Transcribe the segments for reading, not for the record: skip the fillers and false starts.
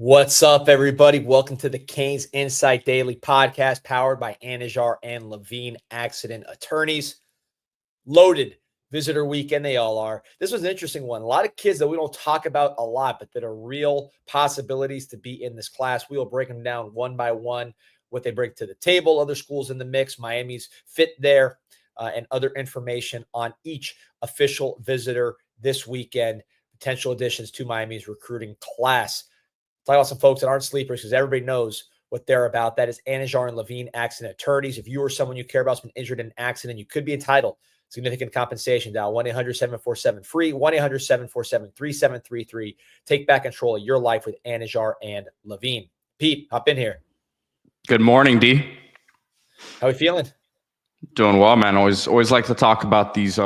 What's up, everybody? Welcome to the CanesInSight Daily podcast powered by Anajar and Levine Accident Attorneys. Loaded visitor weekend, they all are. This was an interesting one. A lot of kids that we don't talk about a lot, but that are real possibilities to be in this class. We will break them down one by one, what they bring to the table, other schools in the mix, Miami's fit there, and other information on each official visitor this weekend, potential additions to Miami's recruiting class. Talk about some folks that aren't sleepers because everybody knows what they're about. That is Anajar and Levine Accident Attorneys. If you or someone you care about has been injured in an accident, you could be entitled to significant compensation. Dial 1-800-747-FREE, 1-800-747-3733. Take back control of your life with Anajar and Levine. Pete, hop in here. Good morning, D. How are we feeling? Doing well, man. Always like to talk about these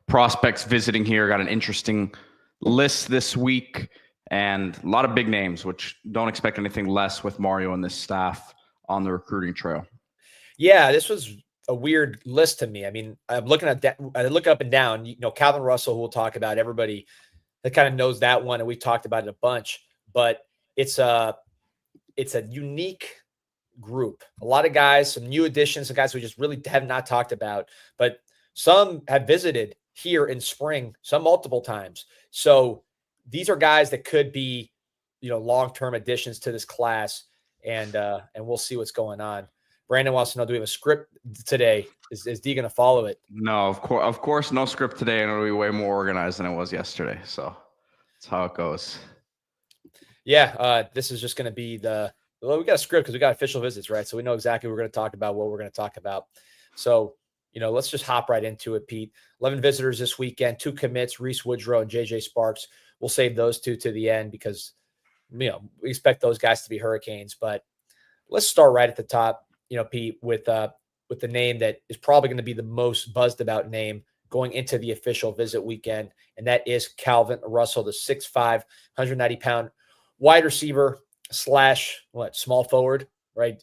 prospects visiting here. Got an interesting list this week. And a lot of big names, which don't expect anything less with Mario and this staff on the recruiting trail. Yeah, this was a weird list to me. I mean, I'm looking at that. I look up and down. You know, Calvin Russell, who we'll talk about. Everybody that kind of knows that one, and we talked about it a bunch. But it's a unique group. A lot of guys, some new additions, some guys we just really have not talked about. But some have visited here in spring, some multiple times. So these are guys that could be, long-term additions to this class, and we'll see what's going on. Brandon wants to know, do we have a script today? Is D going to follow it? No, of course, no script today, and it'll be way more organized than it was yesterday. So that's how it goes. Yeah, this is just going to be we got a script because we got official visits, right? So we know exactly what we're going to talk about, what we're going to talk about. So, let's just hop right into it, Pete. 11 visitors this weekend, 2 commits, Reese Woodrow and JJ Sparks. We'll save those two to the end because, we expect those guys to be Hurricanes. But let's start right at the top, Pete, with the name that is probably going to be the most buzzed about name going into the official visit weekend, and that is Calvin Russell, the 6'5", 190-pound wide receiver / small forward, right?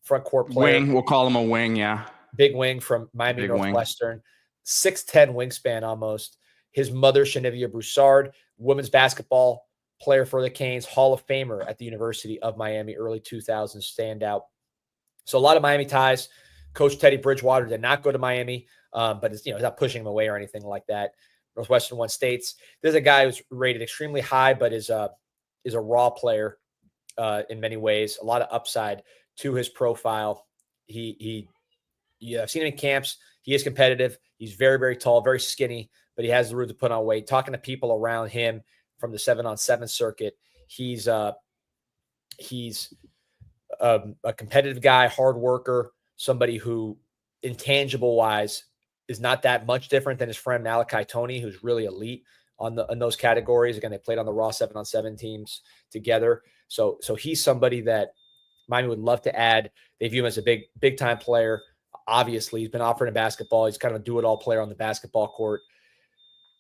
Front court player. Wing, we'll call him a wing, yeah. Big wing from Miami Northwestern. 6'10" wingspan almost. His mother, Shanivia Broussard, women's basketball player for the Canes, Hall of Famer at the University of Miami, early 2000s standout. So a lot of Miami ties. Coach Teddy Bridgewater did not go to Miami, but it's, he's not pushing him away or anything like that. Northwestern won states. There's a guy who's rated extremely high, but is a raw player in many ways. A lot of upside to his profile. I've seen him in camps. He is competitive. He's very, very tall, very skinny, but he has the room to put on weight. Talking to people around him from the 7-on-7 circuit, he's a competitive guy, hard worker, somebody who, intangible-wise, is not that much different than his friend Malachi Toney, who's really elite in those categories. Again, they played on the raw 7-on-7 teams together. So he's somebody that Miami would love to add. They view him as a big-time player. Obviously, he's been offered in basketball. He's kind of a do-it-all player on the basketball court.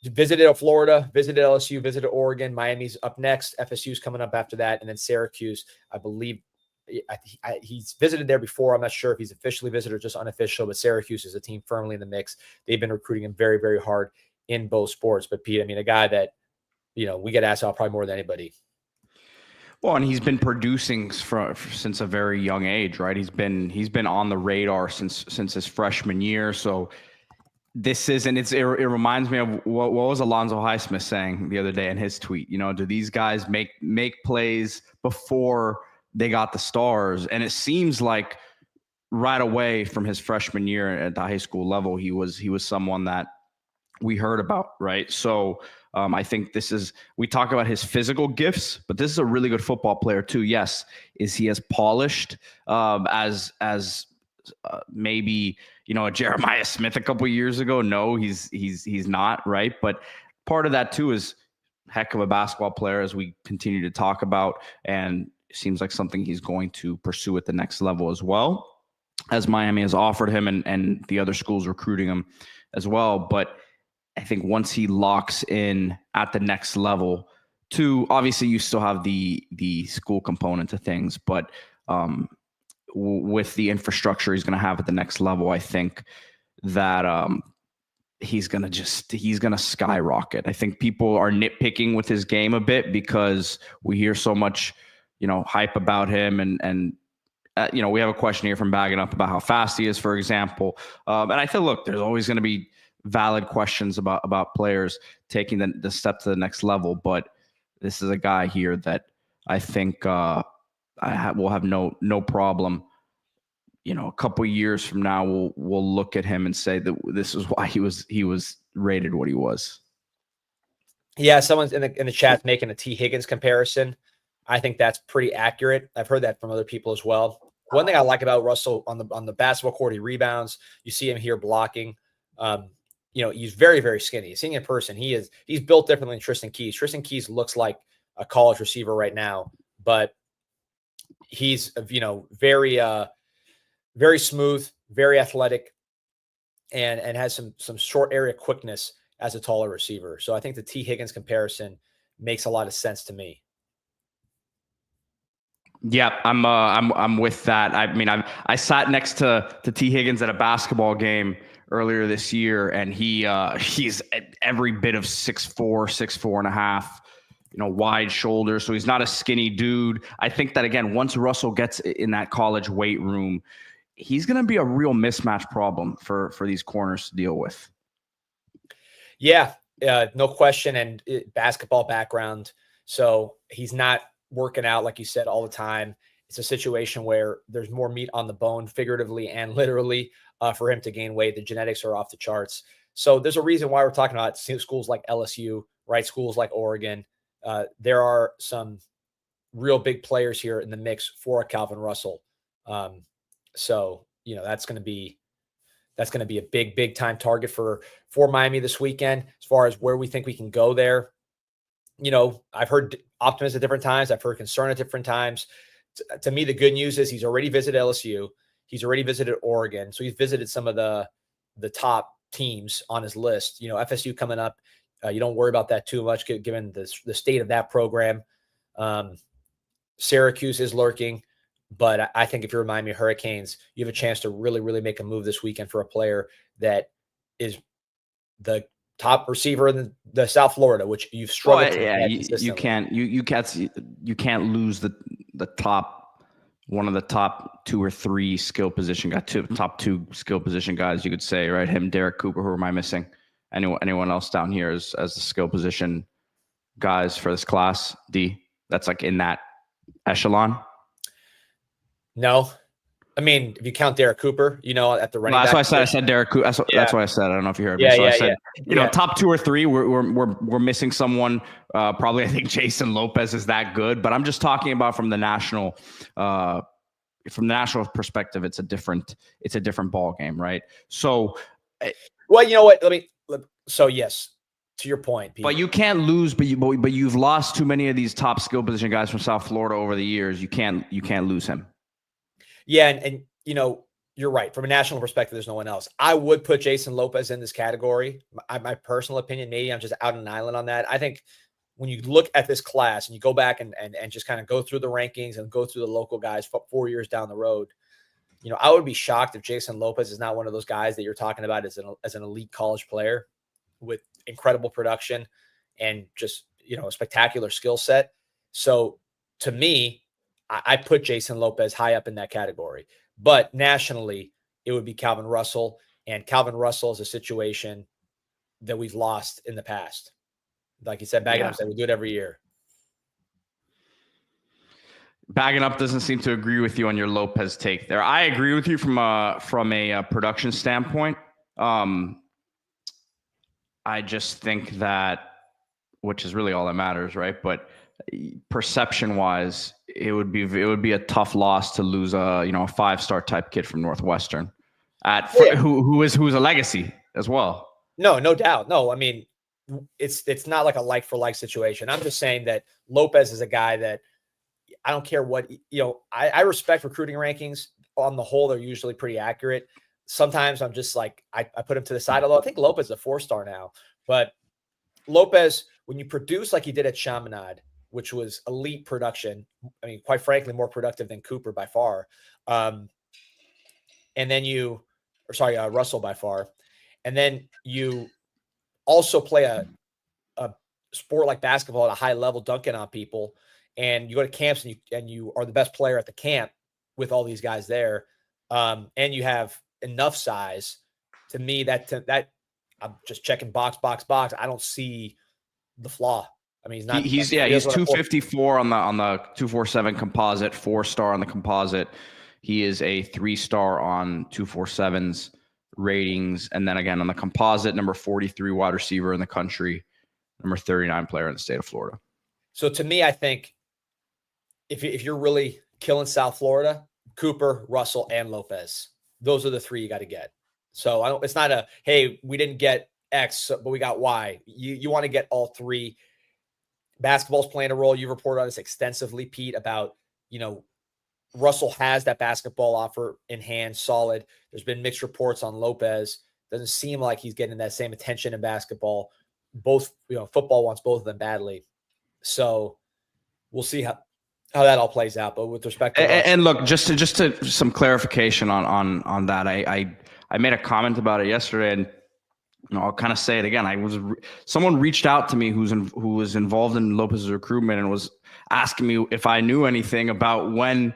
Visited Florida, visited LSU, visited Oregon. Miami's up next. FSU's coming up after that. And then Syracuse, I believe he's visited there before. I'm not sure if he's officially visited or just unofficial, but Syracuse is a team firmly in the mix. They've been recruiting him very, very hard in both sports. But, Pete, a guy that, we get asked about probably more than anybody. Well, and he's been producing since a very young age, right? He's been on the radar since his freshman year. So it reminds me of what was Alonzo Highsmith saying the other day in his tweet. Do these guys make plays before they got the stars? And it seems like right away from his freshman year at the high school level, he was someone that we heard about, right? So I think we talk about his physical gifts, but this is a really good football player too. Yes. Is he as polished as maybe, a Jeremiah Smith a couple of years ago? No, he's not, right? But part of that too is heck of a basketball player, as we continue to talk about, and it seems like something he's going to pursue at the next level as well, as Miami has offered him and the other schools recruiting him as well. But I think once he locks in at the next level, obviously you still have the school component to things, but with the infrastructure he's going to have at the next level, I think that he's going to skyrocket. I think people are nitpicking with his game a bit because we hear so much hype about him. And we have a question here from Bagging Up about how fast he is, for example. And I feel, look, there's always going to be valid questions about players taking the step to the next level. But this is a guy here that I think will have no problem. A couple of years from now, we'll look at him and say that this is why he was rated what he was. Yeah, someone's in the chat making a T. Higgins comparison. I think that's pretty accurate. I've heard that from other people as well. One thing I like about Russell on the basketball court, he rebounds. You see him here blocking. He's very, very skinny. Seeing in person, he's built differently than Tristan Keys. Tristan Keys looks like a college receiver right now, but he's very very smooth, very athletic, and has some short area quickness as a taller receiver. So I think the T. Higgins comparison makes a lot of sense to me. Yeah, I'm with that. I mean, I sat next to T. Higgins at a basketball game earlier this year, and he's every bit of 6'4", 6'4.5", wide shoulders. So he's not a skinny dude. I think that, again, once Russell gets in that college weight room, he's going to be a real mismatch problem for these corners to deal with. Yeah, no question. And basketball background. So he's not working out, like you said, all the time. It's a situation where there's more meat on the bone, figuratively and literally, for him to gain weight. The genetics are off the charts. So there's a reason why we're talking about schools like LSU, right? Schools like Oregon. There are some real big players here in the mix for Calvin Russell. So that's going to be a big time target for Miami this weekend. As far as where we think we can go there, I've heard optimism at different times. I've heard concern at different times. To me, the good news is he's already visited LSU. He's already visited Oregon. So he's visited some of the top teams on his list. FSU coming up. You don't worry about that too much given the state of that program. Syracuse is lurking. But I think if you're Miami Hurricanes, you have a chance to really, really make a move this weekend for a player that is the top receiver in the South Florida, which you've struggled to get consistently. You can't lose the top, one of the top 2 or 3 skill position guys, top 2 skill position guys, you could say, right? Him, Derek Cooper. Who am I missing? Anyone else down here as the skill position guys for this class? D, that's like in that echelon. No, I mean, if you count Derek Cooper, at the running back. That's why I said Derek Cooper. That's why I said. I don't know if you heard me. I said, top 2 or 3. We're missing someone. Probably, I think Jason Lopez is that good. But I'm just talking about from the national perspective. It's a different ball game, right? So, well, you know what? So yes, to your point, Pete. But you can't lose. But you've lost too many of these top skill position guys from South Florida over the years. You can't lose him. Yeah, and you're right. From a national perspective, there's no one else. I would put Jason Lopez in this category. My personal opinion, maybe I'm just out on an island on that. I think when you look at this class and you go back and just kind of go through the rankings and go through the local guys 4 years down the road, I would be shocked if Jason Lopez is not one of those guys that you're talking about as an elite college player with incredible production and just, a spectacular skill set. So to me, I put Jason Lopez high up in that category, but nationally it would be Calvin Russell, and Calvin Russell is a situation that we've lost in the past. Like you said, Bagging Up said, we do it every year. Bagging Up doesn't seem to agree with you on your Lopez take there. I agree with you from a production standpoint. I just think that, which is really all that matters, right? But perception wise, it would be a tough loss to lose a 5-star type kid from Northwestern who's a legacy as well. No doubt. No, I mean, it's not like a like for like situation. I'm just saying that Lopez is a guy that I don't care what, I respect recruiting rankings. On the whole, they're usually pretty accurate. Sometimes I'm just like, I put him to the side, although I think Lopez is a 4-star now. But Lopez, when you produce like he did at Chaminade, which was elite production, I mean, quite frankly, more productive than Cooper by far. And then Russell by far. And then you also play a sport like basketball at a high level, dunking on people. and you go to camps and you are the best player at the camp with all these guys there, and you have enough size, to me, that I'm just checking box. I don't see the flaw. I mean, he's 254 on the 247 composite, 4-star on the composite. He is a 3-star on 247's ratings, and then again on the composite, number 43 wide receiver in the country, number 39 player in the state of Florida. So to me, I think if you're really killing South Florida, Cooper, Russell, and Lopez, those are the 3 you got to get. So it's not a, hey, we didn't get X, but we got Y. You want to get all 3. Basketball's playing a role. You reported on this extensively, Pete, about, Russell has that basketball offer in hand, solid. There's been mixed reports on Lopez. Doesn't seem like he's getting that same attention in basketball. Both, football wants both of them badly. So we'll see how that all plays out. But with respect to and look, just to some clarification on that, I made a comment about it yesterday, and I'll kind of say it again. Someone reached out to me who was involved in Lopez's recruitment and was asking me if I knew anything about when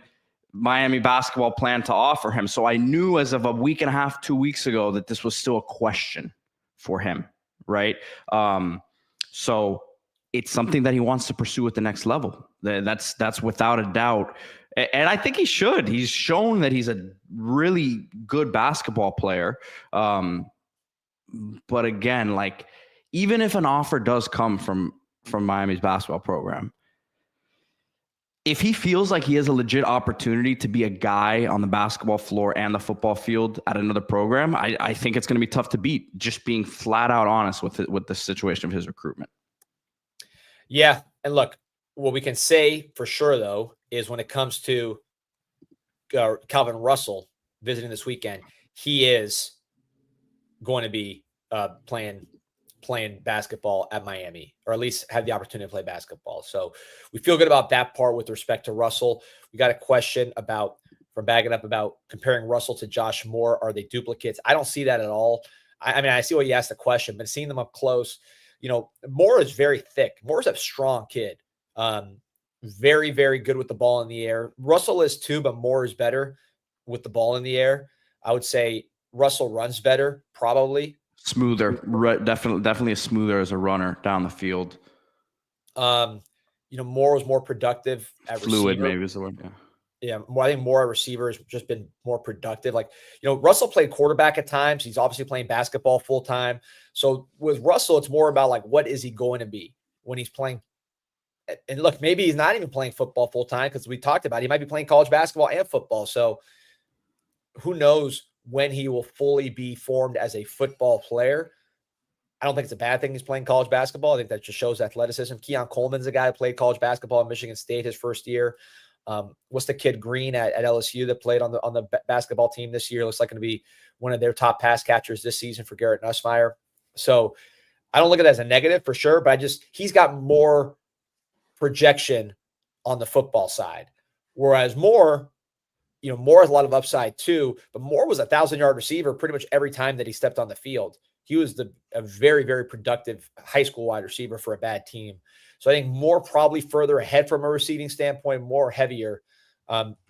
Miami basketball planned to offer him. So I knew as of a week and a half, 2 weeks ago, that this was still a question for him, right? So it's something that he wants to pursue at the next level. That's without a doubt. And I think he should. He's shown that he's a really good basketball player. But again, even if an offer does come from Miami's basketball program, if he feels like he has a legit opportunity to be a guy on the basketball floor and the football field at another program, I think it's going to be tough to beat, just being flat out honest with the situation of his recruitment. Yeah. And look, what we can say for sure, though, is when it comes to Calvin Russell visiting this weekend, he is going to be playing basketball at Miami, or at least have the opportunity to play basketball. So we feel good about that part with respect to Russell. We got a question from Bagging Up about comparing Russell to Josh Moore. Are they duplicates? I don't see that at all. I mean, I see why you asked the question, but seeing them up close, Moore is very thick. Moore's a strong kid. Very, very good with the ball in the air. Russell is too, but Moore is better with the ball in the air. I would say Russell runs better, probably. Smoother, definitely a smoother as a runner down the field. Moore was more productive at fluid, receiver. Maybe is the word. Yeah, I think Moore at receiver has just been more productive. Russell played quarterback at times. He's obviously playing basketball full time. So with Russell, it's more about what is he going to be when he's playing? And look, maybe he's not even playing football full time, because we talked about he might be playing college basketball and football. So who knows when he will fully be formed as a football player. I don't think it's a bad thing he's playing college basketball. I think that just shows athleticism. Keon Coleman's a guy who played college basketball at Michigan State his first year. What's the kid Green at LSU that played on the basketball team this year? Looks like going to be one of their top pass catchers this season for Garrett Nussmeier. So I don't look at it as a negative for sure, but he's got more projection on the football side. Whereas Moore has a lot of upside too, but Moore was a 1,000-yard receiver pretty much every time that he stepped on the field. He was a very, very productive high school wide receiver for a bad team. So I think Moore probably further ahead from a receiving standpoint, more heavier.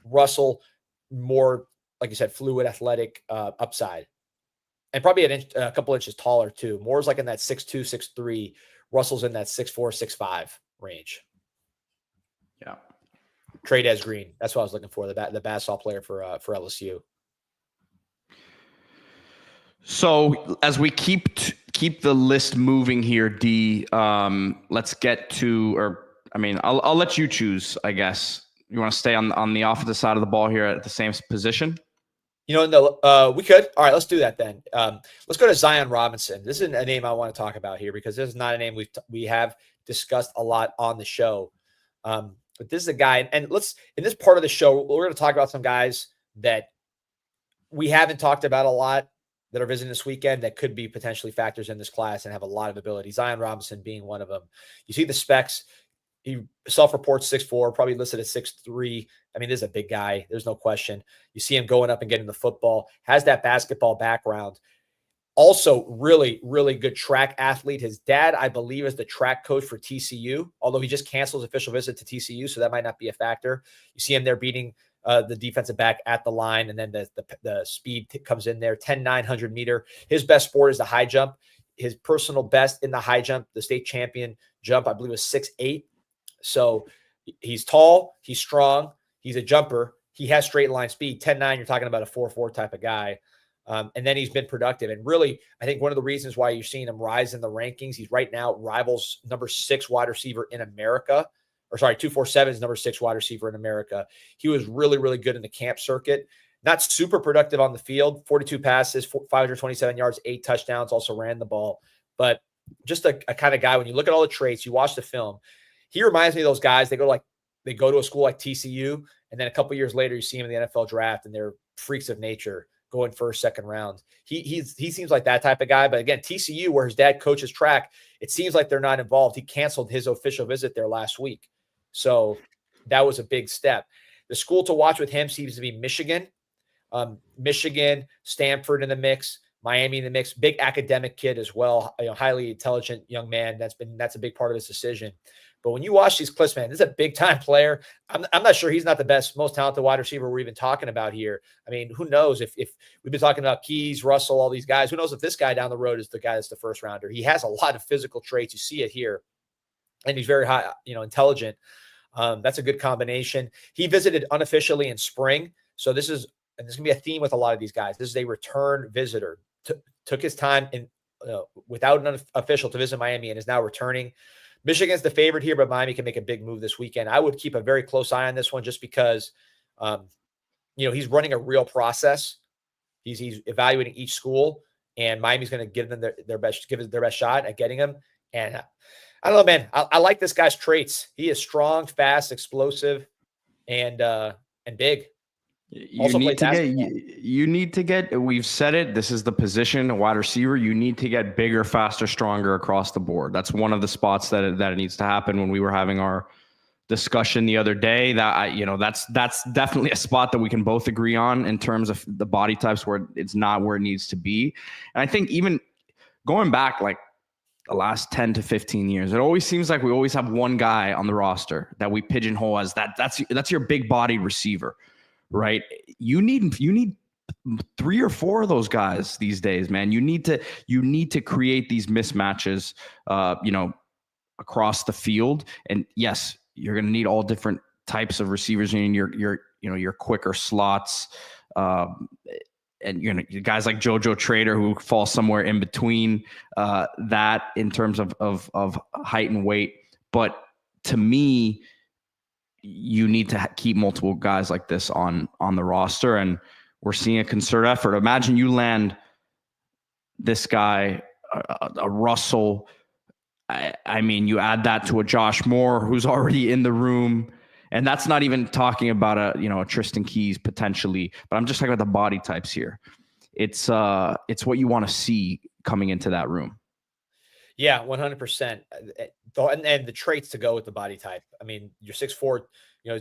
Russell, more, like you said, fluid, athletic upside. And probably a couple inches taller too. Moore's in that 6'2", 6'3". Russell's in that 6'4", 6'5" range. Yeah. Trade Green. That's what I was looking for. The basketball player for LSU. So as we keep the list moving here, D, let's get to, I'll let you choose, I guess. You want to stay on the offensive side of the ball here at the same position? No, we could. All right, let's do that then. Let's go to Zion Robinson. This is a name I want to talk about here, because this is not a name we have discussed a lot on the show. But this is a guy, and in this part of the show, we're going to talk about some guys that we haven't talked about a lot that are visiting this weekend that could be potentially factors in this class and have a lot of ability. Zion Robinson being one of them. You see the specs. He self-reports 6'4", probably listed at 6'3". I mean, this is a big guy. There's no question. You see him going up and getting the football, has that basketball background. Also, really, really good track athlete. His dad, I believe, is the track coach for TCU, although he just canceled his official visit to TCU, so that might not be a factor. You see him there beating the defensive back at the line, and then the speed comes in there. 10,900 meter. His best sport is the high jump. His personal best in the high jump, the state champion jump, I believe was 6'8". So he's tall, he's strong, he's a jumper. He has straight line speed. 10'9", you're talking about a 4'4" type of guy. And then he's been productive. And really, I think one of the reasons why you're seeing him rise in the rankings, he's right now rivals number 6 wide receiver in America. Or sorry, 247 is number 6 wide receiver in America. He was really, really good in the camp circuit. Not super productive on the field. 42 passes, 527 yards, 8 touchdowns, also ran the ball. But just a kind of guy, when you look at all the traits, you watch the film, he reminds me of those guys. They go to a school like TCU, and then a couple years later, you see him in the NFL draft, and they're freaks of nature, going first, second round. He seems like that type of guy. But again, TCU, where his dad coaches track, it seems like they're not involved. He canceled his official visit there last week. So that was a big step. The school to watch with him seems to be Michigan. Michigan, Stanford in the mix, Miami in the mix. Big academic kid as well. Highly intelligent young man. That's a big part of his decision. But when you watch these clips, man, this is a big-time player. I'm not sure he's not the best, most talented wide receiver we're even talking about here. I mean, who knows if we've been talking about Keys, Russell, all these guys. Who knows if this guy down the road is the guy that's the first rounder? He has a lot of physical traits. You see it here. And he's very high, intelligent. That's a good combination. He visited unofficially in spring. So this is going to be a theme with a lot of these guys. This is a return visitor. Took his time without an official to visit Miami and is now returning. Michigan's the favorite here, but Miami can make a big move this weekend. I would keep a very close eye on this one just because, he's running a real process. He's evaluating each school, and Miami's going to give them their best shot at getting him. And I don't know, man. I like this guy's traits. He is strong, fast, explosive, and big. You need to get, we've said it, this is the position, a wide receiver. You need to get bigger, faster, stronger across the board. That's one of the spots that it needs to happen. When we were having our discussion the other day, that's definitely a spot that we can both agree on in terms of the body types where it's not where it needs to be. And I think even going back like the last 10 to 15 years, it always seems like we always have one guy on the roster that we pigeonhole as that's your big bodied receiver. Right. You need 3 or 4 of those guys these days, man. You need to create these mismatches, across the field. And yes, you're going to need all different types of receivers. You need your quicker slots, and guys like JoJo Trader who fall somewhere in between that in terms of height and weight. But to me, you need to keep multiple guys like this on the roster, and we're seeing a concerted effort. Imagine you land this guy, a Russell. I mean, you add that to a Josh Moore who's already in the room, and that's not even talking about a Tristan Keys potentially, but I'm just talking about the body types here. It's what you want to see coming into that room. Yeah, 100%. And the traits to go with the body type. I mean, you're 6'4",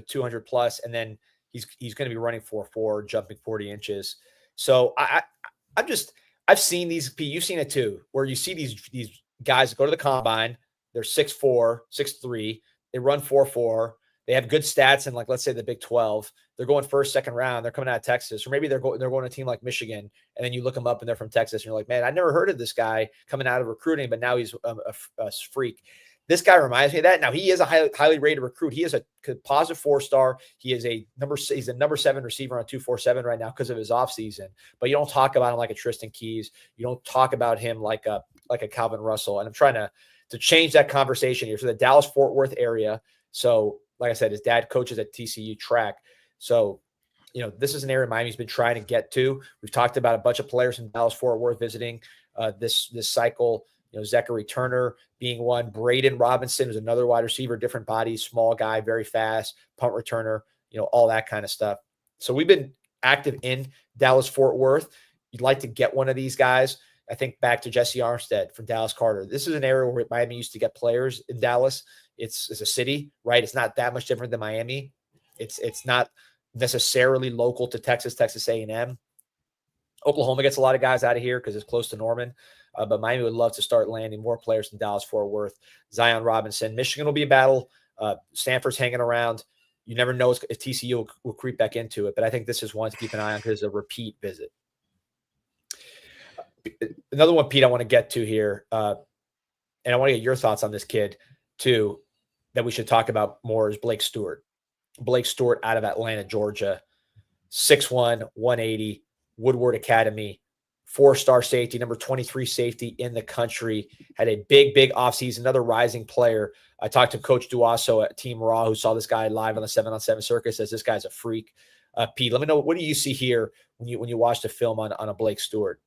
200 plus, and then he's going to be running 4'4", jumping 40 inches. So I've seen these. You've seen it too, where you see these guys go to the combine. They're 6'4", 6'3". They run 4'4". They have good stats in, like, let's say the Big 12. They're going first, second round. They're coming out of Texas, or maybe they're going to a team like Michigan, and then you look them up and they're from Texas, and you're like, man, I never heard of this guy coming out of recruiting, but now he's a freak. This guy reminds me of that. Now, he is a highly rated recruit. He is a composite 4-star. He's a number 7 receiver on 247 right now because of his offseason. But you don't talk about him like a Tristan Keys. You don't talk about him like a Calvin Russell. And I'm trying to change that conversation here. So the Dallas-Fort Worth area. So, like I said, his dad coaches at TCU track. So, this is an area Miami's been trying to get to. We've talked about a bunch of players from Dallas-Fort Worth visiting this cycle. Zachary Turner being one. Braden Robinson is another wide receiver, different body, small guy, very fast, punt returner, all that kind of stuff. So we've been active in Dallas-Fort Worth. You'd like to get one of these guys. I think back to Jesse Armstead from Dallas Carter. This is an area where Miami used to get players in Dallas. It's a city, right? It's not that much different than Miami. It's not necessarily local to Texas A&M. Oklahoma gets a lot of guys out of here because it's close to Norman. But Miami would love to start landing more players than Dallas-Fort Worth. Zion Robinson. Michigan will be a battle. Stanford's hanging around. You never know if TCU will creep back into it. But I think this is one to keep an eye on because it's a repeat visit. Another one, Pete, I want to get to here. And I want to get your thoughts on this kid, too, that we should talk about more is Blake Stewart. Blake Stewart out of Atlanta, Georgia. 6'1", 180, Woodward Academy, 4-star safety, number 23 safety in the country. Had a big offseason, another rising player. I talked to Coach Duasso at Team Raw, who saw this guy live on the 7-on-7 circuit, says this guy's a freak. Pete, let me know, what do you see here when you watch the film on a Blake Stewart?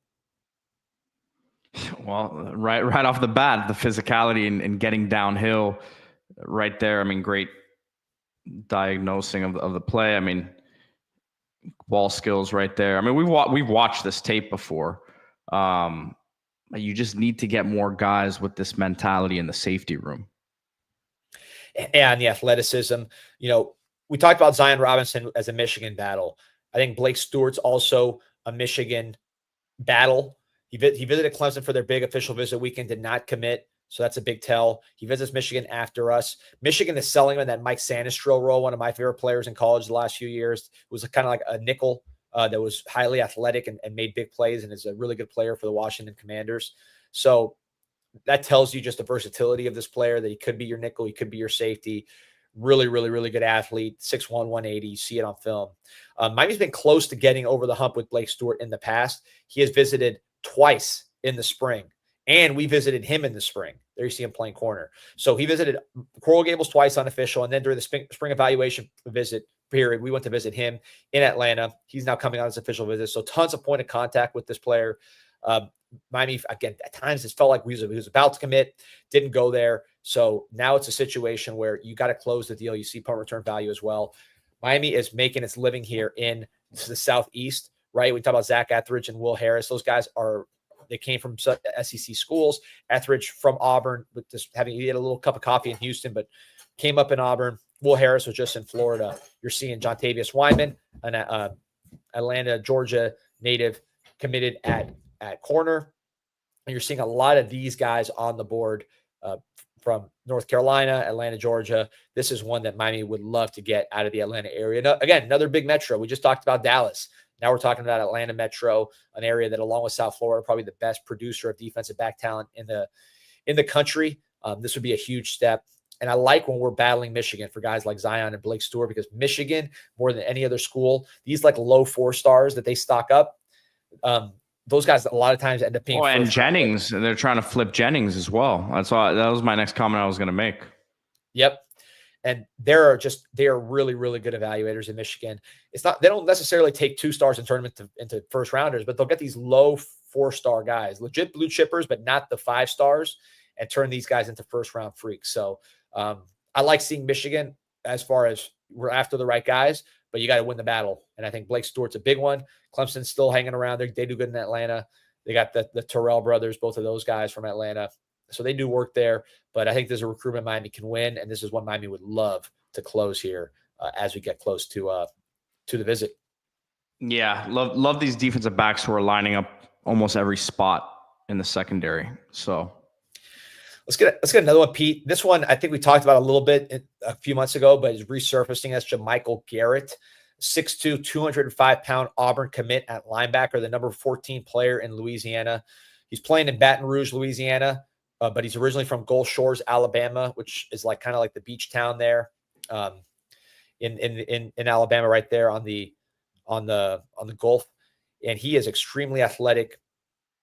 Well, right off the bat, the physicality and getting downhill right there. I mean, great diagnosing of the play. I mean, ball skills right there. I mean, we've watched this tape before. You just need to get more guys with this mentality in the safety room. And the athleticism. You know, we talked about Zion Robinson as a Michigan battle. I think Blake Stewart's also a Michigan battle. He visited Clemson for their big official visit weekend, did not commit. So that's a big tell. He visits Michigan after us. Michigan is selling him in that Mike Sanistro role, one of my favorite players in college the last few years. It was kind of like a nickel that was highly athletic and made big plays and is a really good player for the Washington Commanders. So that tells you just the versatility of this player, that he could be your nickel, he could be your safety. Really good athlete, 6'1", 180. You see it on film. Miami's been close to getting over the hump with Blake Stewart in the past. He has visited twice in the spring, and we visited him in the spring. There you see him playing corner. So he visited Coral Gables twice unofficial, and then during the spring evaluation visit period, we went to visit him in Atlanta. He's now coming on his official visit. So tons of point of contact with this player. Miami, again, at times it felt like he was about to commit, didn't go there. So now it's a situation where you got to close the deal. You see punt return value as well. Miami is making its living here in the Southeast, right? We talk about Zach Etheridge and Will Harris. Those guys they came from SEC schools. Etheridge from Auburn, with this he had a little cup of coffee in Houston, but came up in Auburn. Will Harris was just in Florida. You're seeing Jontavius Wyman, an Atlanta, Georgia native, committed at corner. And you're seeing a lot of these guys on the board from North Carolina, Atlanta, Georgia. This is one that Miami would love to get out of the Atlanta area. Again, another big metro. We just talked about Dallas. Now we're talking about Atlanta metro, an area that, along with South Florida, probably the best producer of defensive back talent in the country. This would be a huge step. And I like when we're battling Michigan for guys like Zion and Blake Stewart, because Michigan, more than any other school, these like low 4-stars that they stock up, those guys a lot of times end up being. And Jennings, they're trying to flip Jennings as well. That was my next comment I was going to make. Yep. And they are really good evaluators in Michigan. They don't necessarily take 2 stars and turn them into first rounders, but they'll get these low 4-star guys, legit blue chippers, but not the 5 stars, and turn these guys into first round freaks. So I like seeing Michigan as far as we're after the right guys, but you got to win the battle. And I think Blake Stewart's a big one. Clemson's still hanging around. They do good in Atlanta. They got the Terrell brothers, both of those guys from Atlanta. So they do work there. But I think there's a recruitment Miami can win, and this is one Miami would love to close here as we get close to the visit. Yeah, love these defensive backs who are lining up almost every spot in the secondary. So let's get another one, Pete. This one I think we talked about a little bit a few months ago, but is resurfacing. That's Jamichael Garrett, 6'2", 205-pound Auburn commit at linebacker, the number 14 player in Louisiana. He's playing in Baton Rouge, Louisiana, but he's originally from Gulf Shores, Alabama, which is kind of like the beach town there in Alabama, right there on the Gulf. And he is extremely athletic.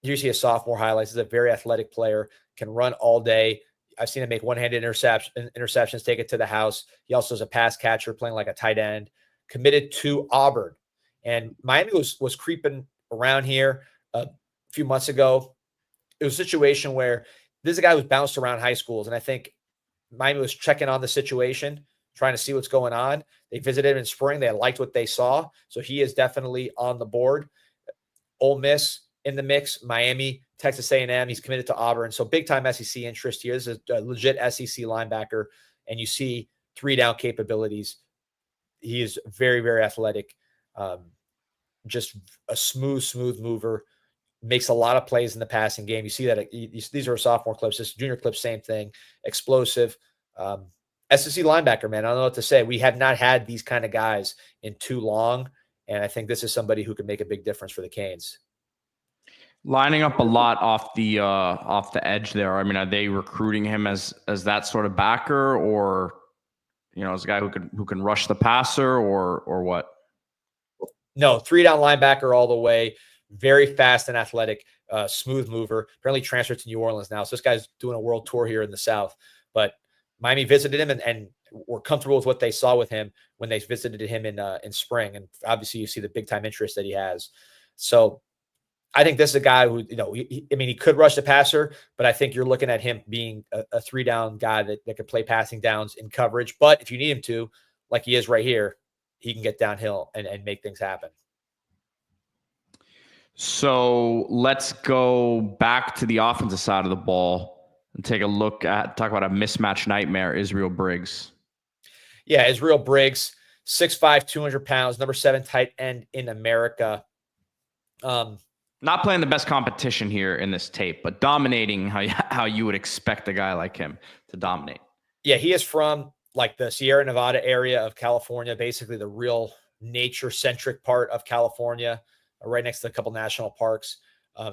Here you see a sophomore highlights. He's a very athletic player, can run all day. I've seen him make one-handed interceptions, take it to the house. He also is a pass catcher, playing like a tight end. Committed to Auburn. And Miami was creeping around here a few months ago. It was a situation where this is a guy who's bounced around high schools, and I think Miami was checking on the situation, trying to see what's going on. They visited him in spring. They liked what they saw. So he is definitely on the board. Ole Miss in the mix, Miami, Texas A&M. He's committed to Auburn. So big-time SEC interest here. This is a legit SEC linebacker, and you see 3-down capabilities. He is very, very athletic. just a smooth mover, makes a lot of plays in the passing game. You see that these are sophomore clips, this junior clips, same thing, explosive. SEC linebacker, man, I don't know what to say. We have not had these kind of guys in too long, and I think this is somebody who can make a big difference for the Canes. Lining up a lot off the edge there. I mean, are they recruiting him as that sort of backer, or as a guy who can rush the passer, or what? No, 3-down linebacker all the way. Very fast and athletic, smooth mover. Apparently transferred to New Orleans now. So this guy's doing a world tour here in the South. But Miami visited him and were comfortable with what they saw with him when they visited him in spring. And obviously you see the big time interest that he has. So I think this is a guy who, he could rush the passer, but I think you're looking at him being a 3-down guy that could play passing downs in coverage. But if you need him to, like he is right here, he can get downhill and make things happen. So let's go back to the offensive side of the ball and talk about a mismatch nightmare, Israel Briggs. Yeah, Israel Briggs, 6'5", 200 pounds, number 7 tight end in America. Not playing the best competition here in this tape, but dominating how you would expect a guy like him to dominate. Yeah, he is from like the Sierra Nevada area of California, basically the real nature-centric part of California, right next to a couple national parks.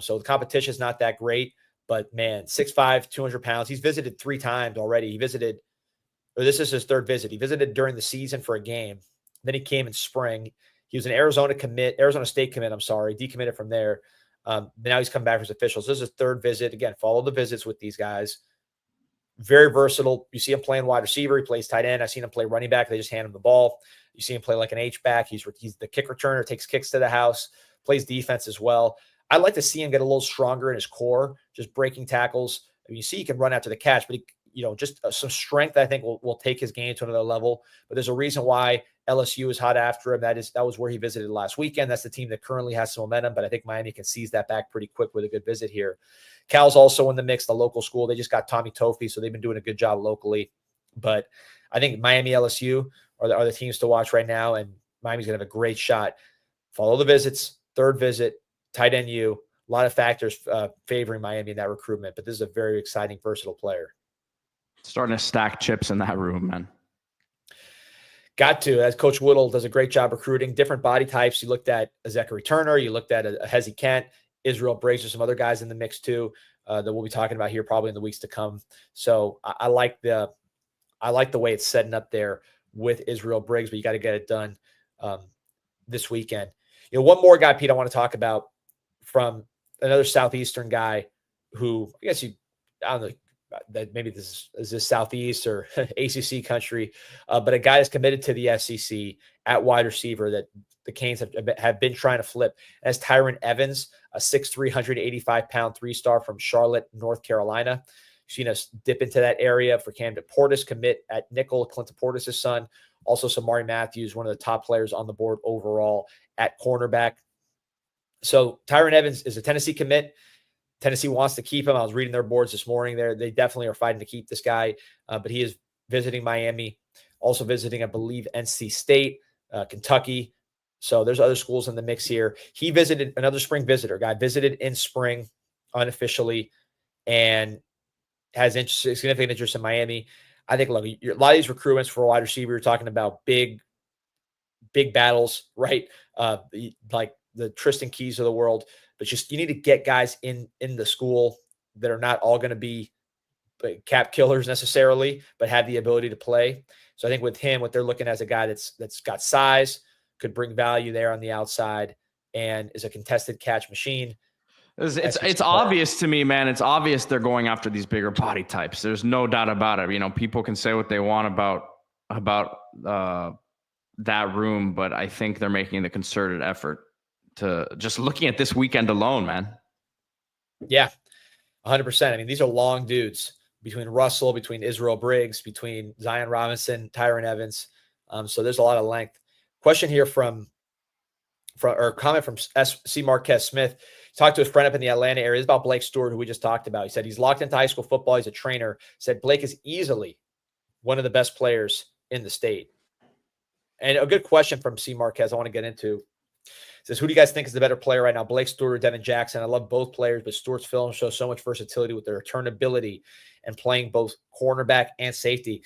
So the competition is not that great, but man, 6'5", 200 pounds. He's visited 3 times already. This is his 3rd visit. He visited during the season for a game. Then he came in spring. He was an Arizona State commit, decommitted from there. Now he's come back for his officials. This is his 3rd visit. Again, follow the visits with these guys. Very versatile. You see him playing wide receiver. He plays tight end. I've seen him play running back. They just hand him the ball. You see him play like an H-back. He's the kick returner, takes kicks to the house, plays defense as well. I'd like to see him get a little stronger in his core, just breaking tackles. I mean, you see he can run after the catch, but just some strength I think will take his game to another level. But there's a reason why LSU is hot after him. That was where he visited last weekend. That's the team that currently has some momentum, but I think Miami can seize that back pretty quick with a good visit here. Cal's also in the mix, the local school. They just got Tommy Tofi, so they've been doing a good job locally. But I think Miami, LSU are the teams to watch right now, and Miami's going to have a great shot. Follow the visits, 3rd visit, tight end U. A lot of factors favoring Miami in that recruitment, but this is a very exciting, versatile player. Starting to stack chips in that room, man. Got to. As Coach Whittle does a great job recruiting different body types. You looked at a Zachary Turner. You looked at a Hezi Kent, Israel Briggs. There's some other guys in the mix too that we'll be talking about here probably in the weeks to come. So I like the way it's setting up there with Israel Briggs, but you got to get it done this weekend. One more guy, Pete, I want to talk about from another Southeastern guy who I don't know that maybe this is Southeast or ACC country, but a guy that's committed to the SEC at wide receiver that the Canes have been trying to flip. As Tyron Evans, a 6'3", 185-pound 3-star from Charlotte, North Carolina. You've seen us dip into that area for Camden Portis, commit at nickel, Clinton Portis' son. Also, Samari Matthews, one of the top players on the board overall at cornerback. So Tyron Evans is a Tennessee commit. Tennessee wants to keep him. I was reading their boards this morning. They definitely are fighting to keep this guy, but he is visiting Miami, also visiting, I believe, NC State, Kentucky. So there's other schools in the mix here. He visited another spring visitor. Guy visited in spring unofficially and has significant interest in Miami. I think, look, a lot of these recruitments for a wide receiver, you're talking about big battles, right? Like the Tristan Keys of the world. But you need to get guys in the school that are not all going to be cap killers necessarily, but have the ability to play. So I think with him, what they're looking at is a guy that's got size, could bring value there on the outside, and is a contested catch machine. It's obvious to me, man. It's obvious they're going after these bigger body types. There's no doubt about it. People can say what they want about that room, but I think they're making the concerted effort to just looking at this weekend alone, man. Yeah, 100%. I mean, these are long dudes between Russell, between Israel Briggs, between Zion Robinson, Tyron Evans. So there's a lot of length. Question here or comment from C. Marquez Smith. He talked to his friend up in the Atlanta area. It's about Blake Stewart, who we just talked about. He said he's locked into high school football. He's a trainer. Said Blake is easily one of the best players in the state. And a good question from C. Marquez I want to get into. Says, who do you guys think is the better player right now, Blake Stewart or Devin Jackson? I love both players, but Stewart's film shows so much versatility with their return ability and playing both cornerback and safety.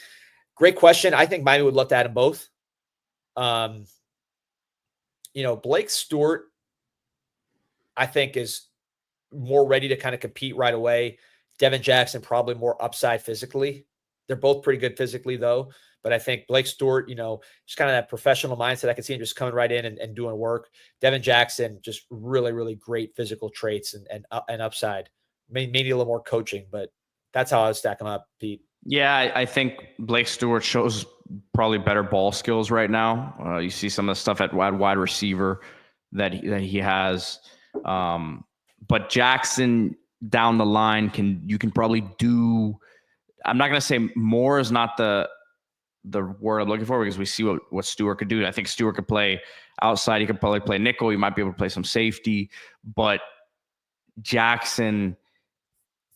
Great question. I think Miami would love to add them both. Blake Stewart, I think, is more ready to kind of compete right away. Devin Jackson, probably more upside physically. They're both pretty good physically, though. But I think Blake Stewart, just kind of that professional mindset. I can see him just coming right in and doing work. Devin Jackson, just really, really great physical traits and upside. Maybe a little more coaching, but that's how I would stack them up, Pete. Yeah, I think Blake Stewart shows probably better ball skills right now. You see some of the stuff at wide receiver that he has. But Jackson down the line you can probably do. I'm not going to say more is not the word I'm looking for, because we see what Stewart could do. I think Stewart could play outside. He could probably play nickel. He might be able to play some safety. But Jackson,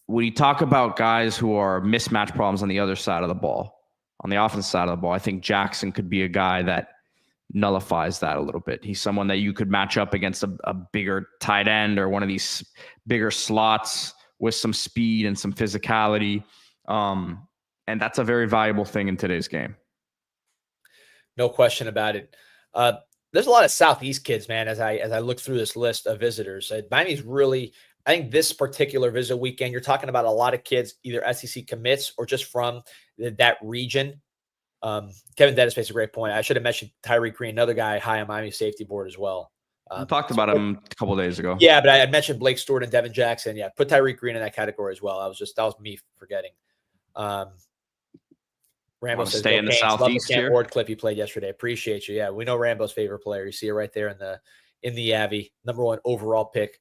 when you talk about guys who are mismatch problems on the other side of the ball, on the offensive side of the ball, I think Jackson could be a guy that nullifies that a little bit. He's someone that you could match up against a bigger tight end or one of these bigger slots with some speed and some physicality. And that's a very valuable thing in today's game. No question about it. There's a lot of Southeast kids, man, as I look through this list of visitors. Miami's really, I think this particular visit weekend, you're talking about a lot of kids, either SEC commits or just from that region. Kevin Dennis makes a great point. I should have mentioned Tyreek Green, another guy high on Miami safety board as well. We talked about him a couple of days ago. Yeah, but I mentioned Blake Stewart and Devin Jackson. Yeah, put Tyreek Green in that category as well. That was me forgetting. Rambo says, stay in the Southeast Cam here. Ward clip you played yesterday. Appreciate you. Yeah, we know Rambo's favorite player. You see it right there in the Avi, #1 overall pick.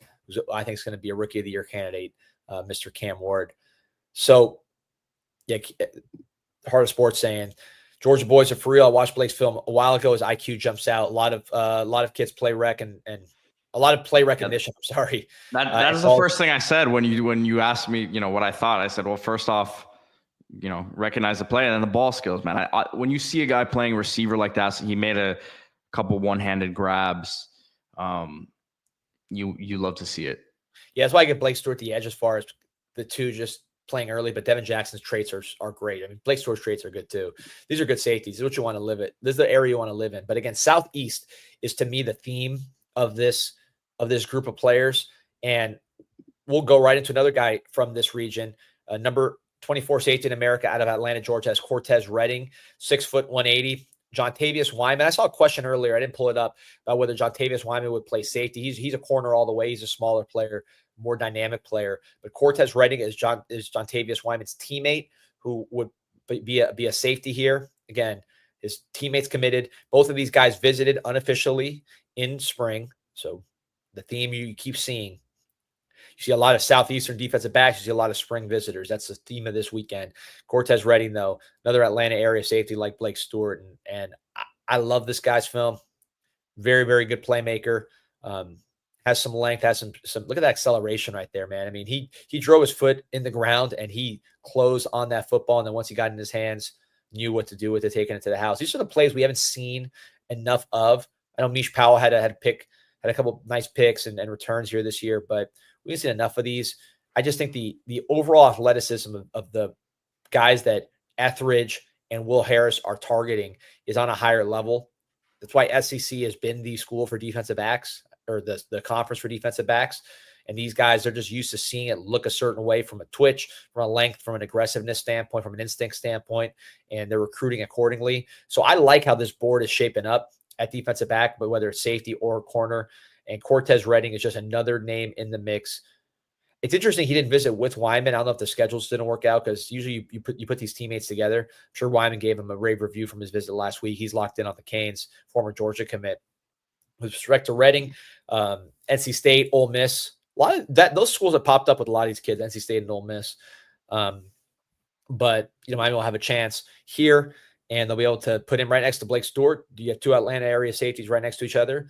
I think is going to be a Rookie of the Year candidate, Mr. Cam Ward. So, yeah, Heart of Sports saying Georgia boys are for real. I watched Blake's film a while ago. His IQ jumps out. A lot of kids play rec and a lot of play recognition. I'm sorry. That is the first thing I said when you asked me, what I thought. I said, well, first off, recognize the play and then the ball skills, man. When you see a guy playing receiver like that, so he made a couple one-handed grabs. You love to see it. Yeah, that's why I get Blake Stewart the edge as far as the two just playing early, but Devin Jackson's traits are great. I mean, Blake Stewart's traits are good too. These are good safeties. This is what you want to live in. This is the area you want to live in. But again, Southeast is to me the theme of this group of players. And we'll go right into another guy from this region, number 24 safety in America out of Atlanta, Georgia, has Cortez Redding, 6 foot 180. Jontavius Wyman. I saw a question earlier. I didn't pull it up about whether Jontavius Wyman would play safety. He's a corner all the way. He's a smaller player, more dynamic player. But Cortez Redding is Jontavius Wyman's teammate, who would be a safety here. Again, his teammates committed. Both of these guys visited unofficially in spring. So the theme you keep seeing. You see a lot of Southeastern defensive backs. You see a lot of spring visitors. That's the theme of this weekend. Cortez Redding, though, another Atlanta area safety like Blake Stewart. And I love this guy's film. Very, very good playmaker. Has some length, has some look at that acceleration right there, man. I mean, he drove his foot in the ground and he closed on that football. And then once he got in his hands, knew what to do with it, taking it to the house. These are the plays we haven't seen enough of. I know Mish Powell had a couple nice picks and returns here this year, but we haven't seen enough of these. I just think the overall athleticism of the guys that Etheridge and Will Harris are targeting is on a higher level. That's why SEC has been the school for defensive backs, or the conference for defensive backs. And these guys are just used to seeing it look a certain way from a twitch, from a length, from an aggressiveness standpoint, from an instinct standpoint, and they're recruiting accordingly. So I like how this board is shaping up at defensive back, but whether it's safety or corner. And Cortez Redding is just another name in the mix. It's interesting he didn't visit with Wyman. I don't know if the schedules didn't work out, because usually you put these teammates together. I'm sure Wyman gave him a rave review from his visit last week. He's locked in on the Canes, former Georgia commit. With respect to Redding, NC State, Ole Miss, a lot of those schools have popped up with a lot of these kids, NC State and Ole Miss. But Miami will have a chance here, and they'll be able to put him right next to Blake Stewart. You have two Atlanta area safeties right next to each other,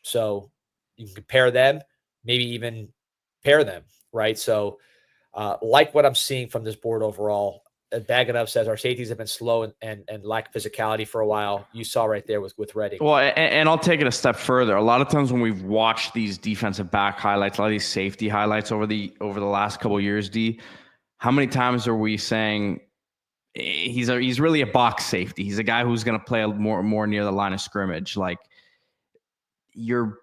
so you can compare them, maybe even pair them, right? So, like what I'm seeing from this board overall, Bagging Up says our safeties have been slow and lack physicality for a while. You saw right there with Redding. Well, and I'll take it a step further. A lot of times when we've watched these defensive back highlights, a lot of these safety highlights over the last couple of years, D, how many times are we saying he's really a box safety? He's a guy who's going to play more near the line of scrimmage. Like, you're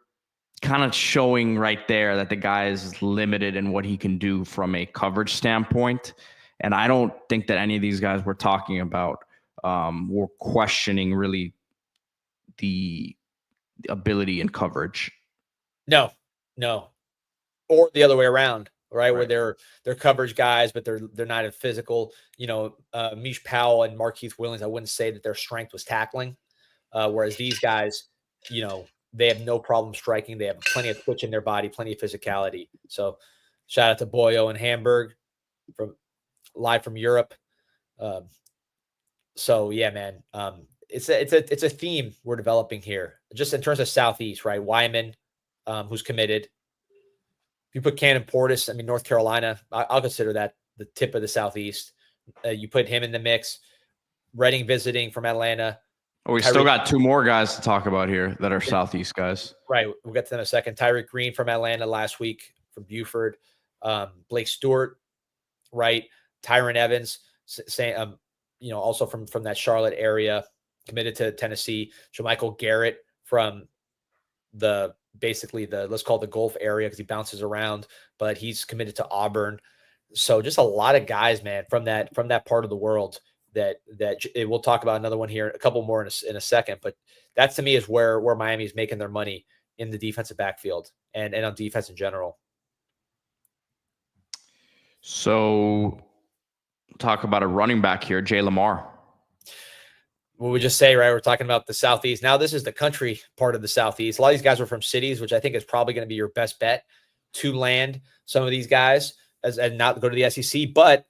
kind of showing right there that the guy is limited in what he can do from a coverage standpoint. And I don't think that any of these guys we're talking about were questioning really the ability and coverage. No. Or the other way around, right? Where they're coverage guys, but they're not a physical. Mish Powell and Markeith Willings, I wouldn't say that their strength was tackling. Whereas these guys, they have no problem striking. They have plenty of twitch in their body, plenty of physicality. So shout out to Boyo and Hamburg live from Europe. So yeah, man, it's a theme we're developing here, just in terms of Southeast, right? Wyman, who's committed. If you put Cannon Portis, I mean, North Carolina, I'll consider that the tip of the Southeast. You put him in the mix. Redding visiting from Atlanta. Oh, we still got two more guys to talk about here that are Southeast guys. Right. We'll get to them in a second. Tyreek Green from Atlanta last week from Buford. Blake Stewart, right? Tyron Evans, also from that Charlotte area, committed to Tennessee. Jermichael Garrett from let's call it the Gulf area because he bounces around, but he's committed to Auburn. So just a lot of guys, man, from that part of the world that we'll talk about another one here, a couple more in a second, but that to me is where Miami is making their money in the defensive backfield and on defense in general. So talk about a running back here, Jay Lamar. What we just say, right? We're talking about the Southeast. Now this is the country part of the Southeast. A lot of these guys are from cities, which I think is probably going to be your best bet to land some of these guys and not go to the SEC. But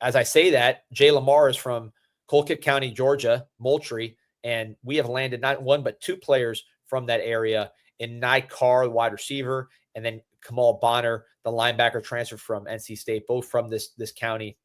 as I say that, Jay Lamar is from Colquitt County, Georgia, Moultrie, and we have landed not one but two players from that area in Nye Carr, the wide receiver, and then Kamal Bonner, the linebacker transferred from NC State, both from this county.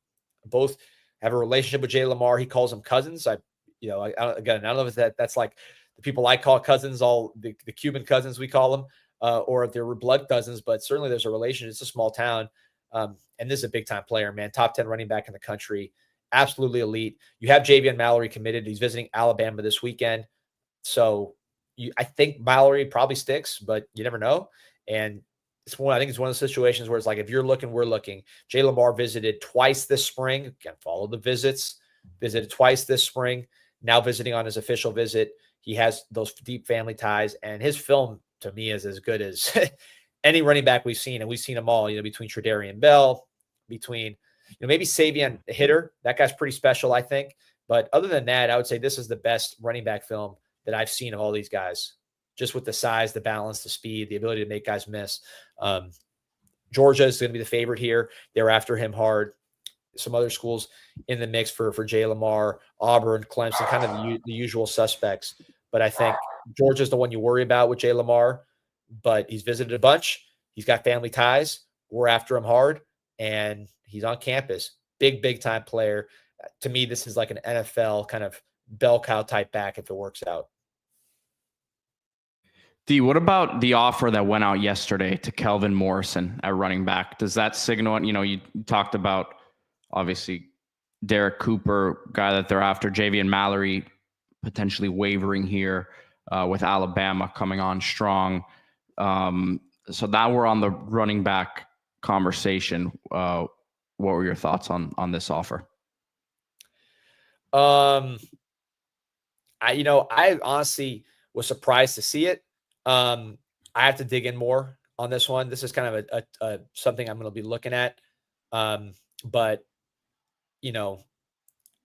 Both have a relationship with Jay Lamar. He calls them cousins. I don't know if that's like the people I call cousins, all the Cuban cousins we call them, or if they're blood cousins, but certainly there's a relation. It's a small town. And this is a big time player, man. Top 10 running back in the country. Absolutely elite. You have Javion Mallory committed. He's visiting Alabama this weekend. So I think Mallory probably sticks, but you never know. And I think it's one of those situations where it's like, if you're looking, we're looking. Jay Lamar visited twice this spring. Again, follow the visits. Visited twice this spring. Now visiting on his official visit. He has those deep family ties, and his film to me is as good as any running back we've seen, and we've seen them all, between Tredarian Bell, between, maybe Savion Hitter. That guy's pretty special, I think. But other than that, I would say this is the best running back film that I've seen of all these guys, just with the size, the balance, the speed, the ability to make guys miss. Georgia is going to be the favorite here. They're after him hard. Some other schools in the mix for Jay Lamar, Auburn, Clemson, kind of the usual suspects. But I think Georgia's the one you worry about with Jay Lamar, but he's visited a bunch. He's got family ties. We're after him hard, and he's on campus. Big time player. To me, this is like an NFL kind of bell cow type back if it works out. D, what about the offer that went out yesterday to Kelvin Morrison at running back? Does that signal, you talked about obviously Derek Cooper, guy that they're after, Javion Mallory potentially wavering here with Alabama coming on strong. So that we're on the running back conversation. What were your thoughts on this offer? I honestly was surprised to see it. I have to dig in more on this one. This is kind of a something I'm going to be looking at. But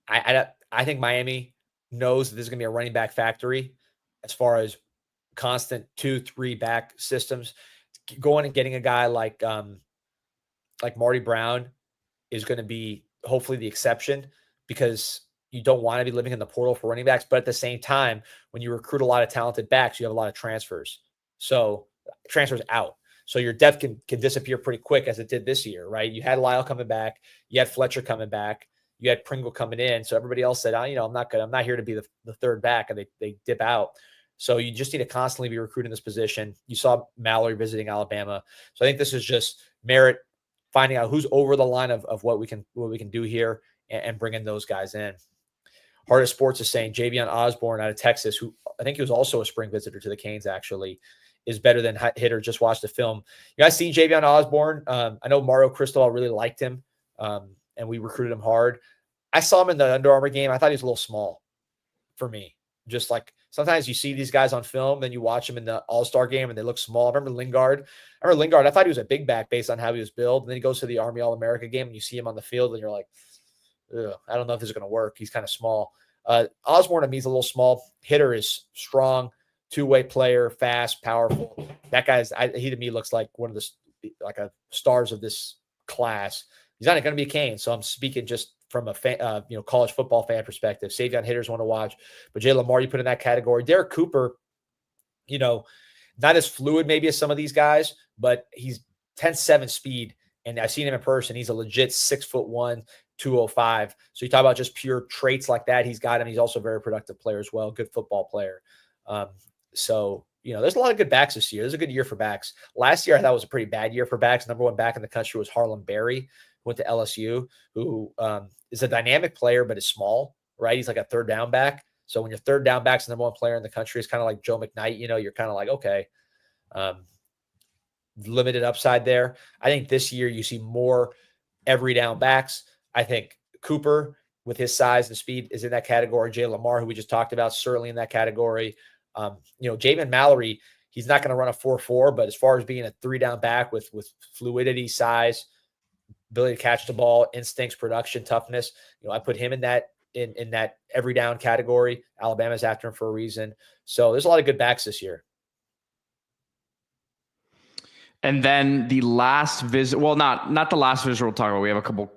I think Miami knows that this is going to be a running back factory as far as constant 2-3 back systems. Going and getting a guy like Marty Brown is going to be hopefully the exception, because you don't want to be living in the portal for running backs. But at the same time, when you recruit a lot of talented backs, you have a lot of transfers. So transfers out. So your depth can disappear pretty quick, as it did this year, right? You had Lyle coming back. You had Fletcher coming back. you had Pringle coming in. So everybody else said, I'm not here to be the third back, and they dip out. So you just need to constantly be recruiting this position. You saw Mallory visiting Alabama. So I think this is just Merritt finding out who's over the line of what we can do here, and bringing those guys in. Heart of Sports is saying Javion Osborne out of Texas, who I think he was also a spring visitor to the Canes, actually, is better than hitter. Just watched the film. You guys seen Javion Osborne? I know Mario Cristobal really liked him, and we recruited him hard. I saw him in the Under Armour game. I thought he was a little small for me. Just like sometimes you see these guys on film, then you watch them in the All-Star game and they look small. I remember Lingard. I thought he was a big back based on how he was built. And then he goes to the Army All-America game and you see him on the field and you're like, I don't know if this is going to work. He's kind of small. Osborne to me is a little small. Hitter is strong, two-way player, fast, powerful. That he to me looks like one of the stars of this class. He's not going to be a Cane, so I'm speaking just from a college football fan perspective. Savion hitters want to watch, but Jay Lamar you put in that category. Derek Cooper, not as fluid maybe as some of these guys, but he's 10.7 speed, and I've seen him in person. He's a legit 6'1", 205. So you talk about just pure traits like that. He's got him. He's also a very productive player as well. Good football player. So there's a lot of good backs this year. There's a good year for backs. Last year I thought was a pretty bad year for backs. Number one back in the country was Harlan Berry, who went to LSU, who is a dynamic player but is small, right? He's like a third down back. So when your third down back's the number one player in the country, it's kind of like Joe McKnight. You're kind of like, okay, limited upside there. I think this year you see more every down backs. I think Cooper, with his size and speed, is in that category. Jay Lamar, who we just talked about, certainly in that category. Jamin Mallory, he's not going to run a 4.4, but as far as being a three-down back with fluidity, size, ability to catch the ball, instincts, production, toughness, I put him in that every down category. Alabama's after him for a reason. So there's a lot of good backs this year. And then the last visit, well, not the last visit we'll talk about. We have a couple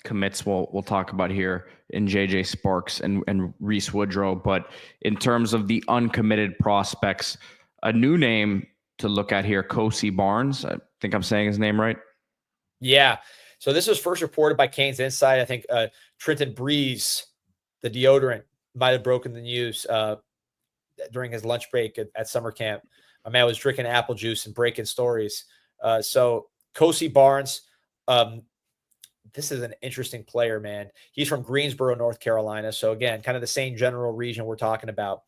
commits we'll talk about here in JJ Sparks and Reese Woodrow. But in terms of the uncommitted prospects, a new name to look at here, Kosi Barnes. I think I'm saying his name right. Yeah. So this was first reported by CanesInSight. I think Trenton Breeze, the deodorant, might have broken the news during his lunch break at summer camp. My man was drinking apple juice and breaking stories. So Kosi Barnes, this is an interesting player, man. He's from Greensboro, North Carolina. So again, kind of the same general region we're talking about.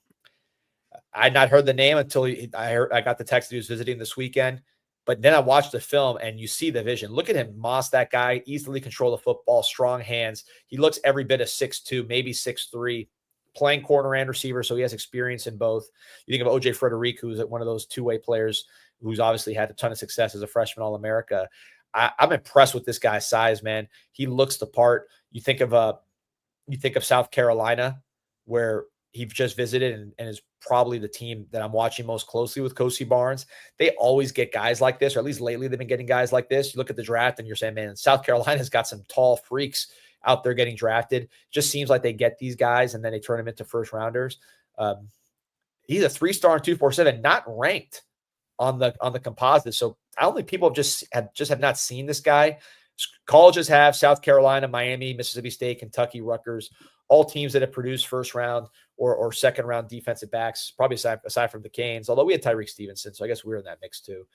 I had not heard the name until I got the text that he was visiting this weekend. But then I watched the film and you see the vision. Look at him, moss that guy, easily control the football, strong hands. He looks every bit of 6'2", maybe 6'3", playing corner and receiver, so he has experience in both. You think of O.J. Frederick, who's one of those two-way players who's obviously had a ton of success as a freshman All-America. I'm impressed with this guy's size, man. He looks the part. You think of South Carolina, where he just visited and is probably the team that I'm watching most closely with Kosi Barnes. They always get guys like this, or at least lately they've been getting guys like this. You look at the draft and you're saying, man, South Carolina's got some tall freaks out there getting drafted. Just seems like they get these guys and then they turn them into first rounders. He's a 3-star and 247, not ranked on the composite. So I don't think people have not seen this guy. Colleges have: South Carolina, Miami, Mississippi State, Kentucky, Rutgers, all teams that have produced first round or second round defensive backs, probably aside from the Canes, although we had Tyreek Stevenson, so I guess we were in that mix too.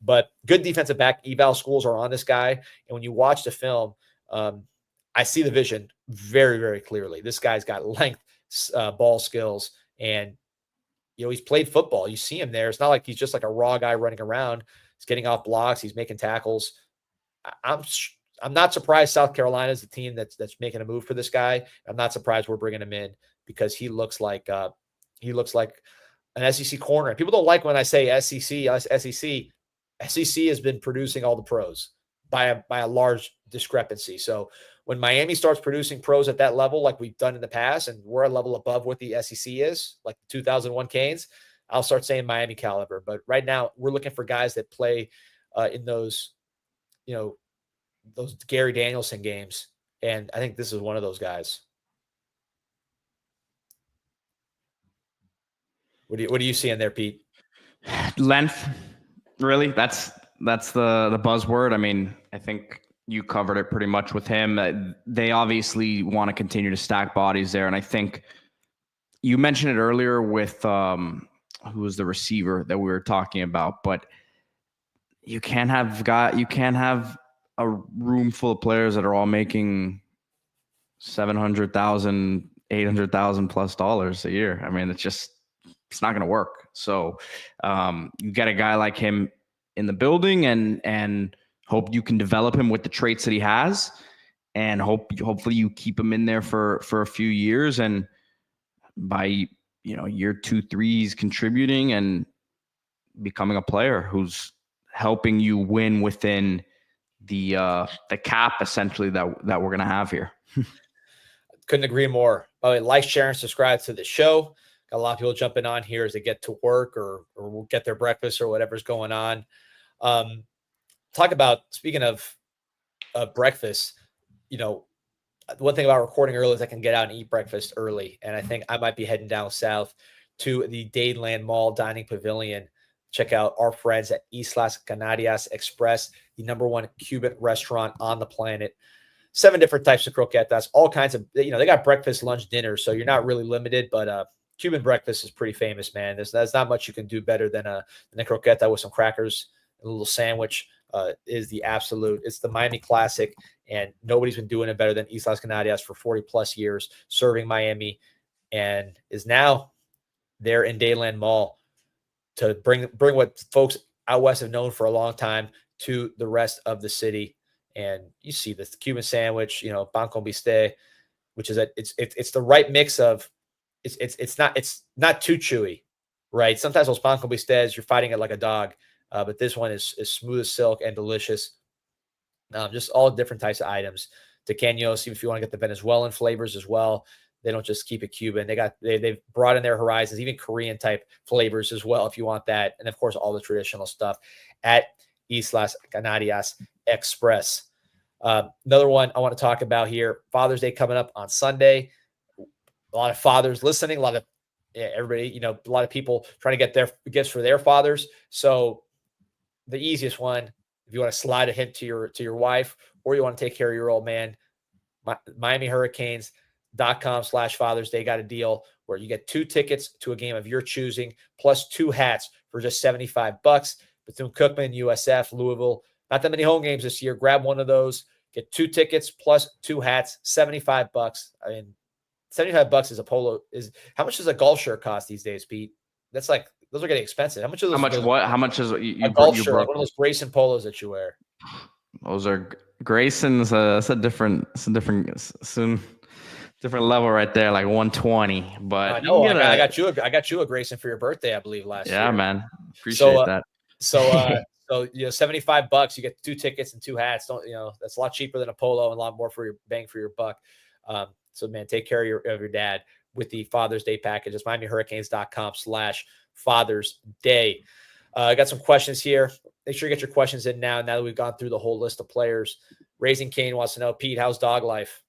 But good defensive back eval schools are on this guy. And when you watch the film, I see the vision very, very clearly. This guy's got length, ball skills, and he's played football. You see him there. It's not like he's just like a raw guy running around. He's getting off blocks. He's making tackles. I'm not surprised South Carolina is the team that's making a move for this guy. I'm not surprised we're bringing him in because he looks like an SEC corner. People don't like when I say SEC. SEC has been producing all the pros by a large discrepancy. So when Miami starts producing pros at that level, like we've done in the past, and we're a level above what the SEC is, like the 2001 Canes, I'll start saying Miami caliber. But right now, we're looking for guys that play in those Gary Danielson games, and I think this is one of those guys. What do you see in there, Pete? Length, really. That's the buzzword. I mean, I think You covered it pretty much with him. They obviously want to continue to stack bodies there. And I think you mentioned it earlier with who was the receiver that we were talking about, but you can't have a room full of players that are all making 700,000, 800,000 plus dollars a year. I mean, it's not going to work. So you get a guy like him in the building and hope you can develop him with the traits that he has, and hopefully you keep him in there for a few years. And by, year 2, 3, he's contributing and becoming a player who's helping you win within the cap essentially that we're going to have here. Couldn't agree more. By the way, like, share, and subscribe to the show. Got a lot of people jumping on here as they get to work or will get their breakfast or whatever's going on. Talk about, speaking of breakfast, one thing about recording early is I can get out and eat breakfast early. And I think I might be heading down south to the Dadeland Mall Dining Pavilion. Check out our friends at Islas Canarias Express, the #1 Cuban restaurant on the planet. 7 different types of croquetas, all kinds of, they got breakfast, lunch, dinner. So you're not really limited, but Cuban breakfast is pretty famous, man. There's not much you can do better than a croqueta with some crackers, a little sandwich. Is the absolute. It's the Miami classic, and nobody's been doing it better than Islas Canarias for 40 plus years, serving Miami, and is now there in Dadeland Mall to bring what folks out west have known for a long time to the rest of the city. And you see the Cuban sandwich, pan con bistec, which is it's the right mix of it's not too chewy, right? Sometimes those pan con bistecs, you're fighting it like a dog. But this one is smooth as silk and delicious. Just all different types of items. Tequeños, if you want to get the Venezuelan flavors as well. They don't just keep it Cuban. They've broadened their horizons, even Korean type flavors as well, if you want that. And of course, all the traditional stuff at Islas Canarias Express. Another one I want to talk about here, Father's Day coming up on Sunday. A lot of fathers listening, a lot of everybody, a lot of people trying to get their gifts for their fathers. So the easiest one, if you want to slide a hint to your wife, or you want to take care of your old man, Miami Hurricanes.com/Father's Day got a deal where you get 2 tickets to a game of your choosing, plus 2 hats for just $75. Bethune-Cookman, USF, Louisville. Not that many home games this year. Grab one of those. Get 2 tickets plus 2 hats. $75. I mean, $75 is a polo. How much does a golf shirt cost these days, Pete? That's like, those are getting expensive. How much is How much is a golf shirt? Like one of those Grayson polos that you wear. Those are Grayson's. It's a different level right there, like 120. But I know. I got you a Grayson for your birthday, I believe, last year. Yeah, man. Appreciate that. So $75, you get 2 tickets and 2 hats. That's a lot cheaper than a polo and a lot more for your bang for your buck. So man, take care of your dad with the Father's Day package. It's MiamiHurricanes.com/Father's Day. I got some questions here. Make sure you get your questions in now that we've gone through the whole list of players. Raising Cane wants to know, Pete, how's dog life?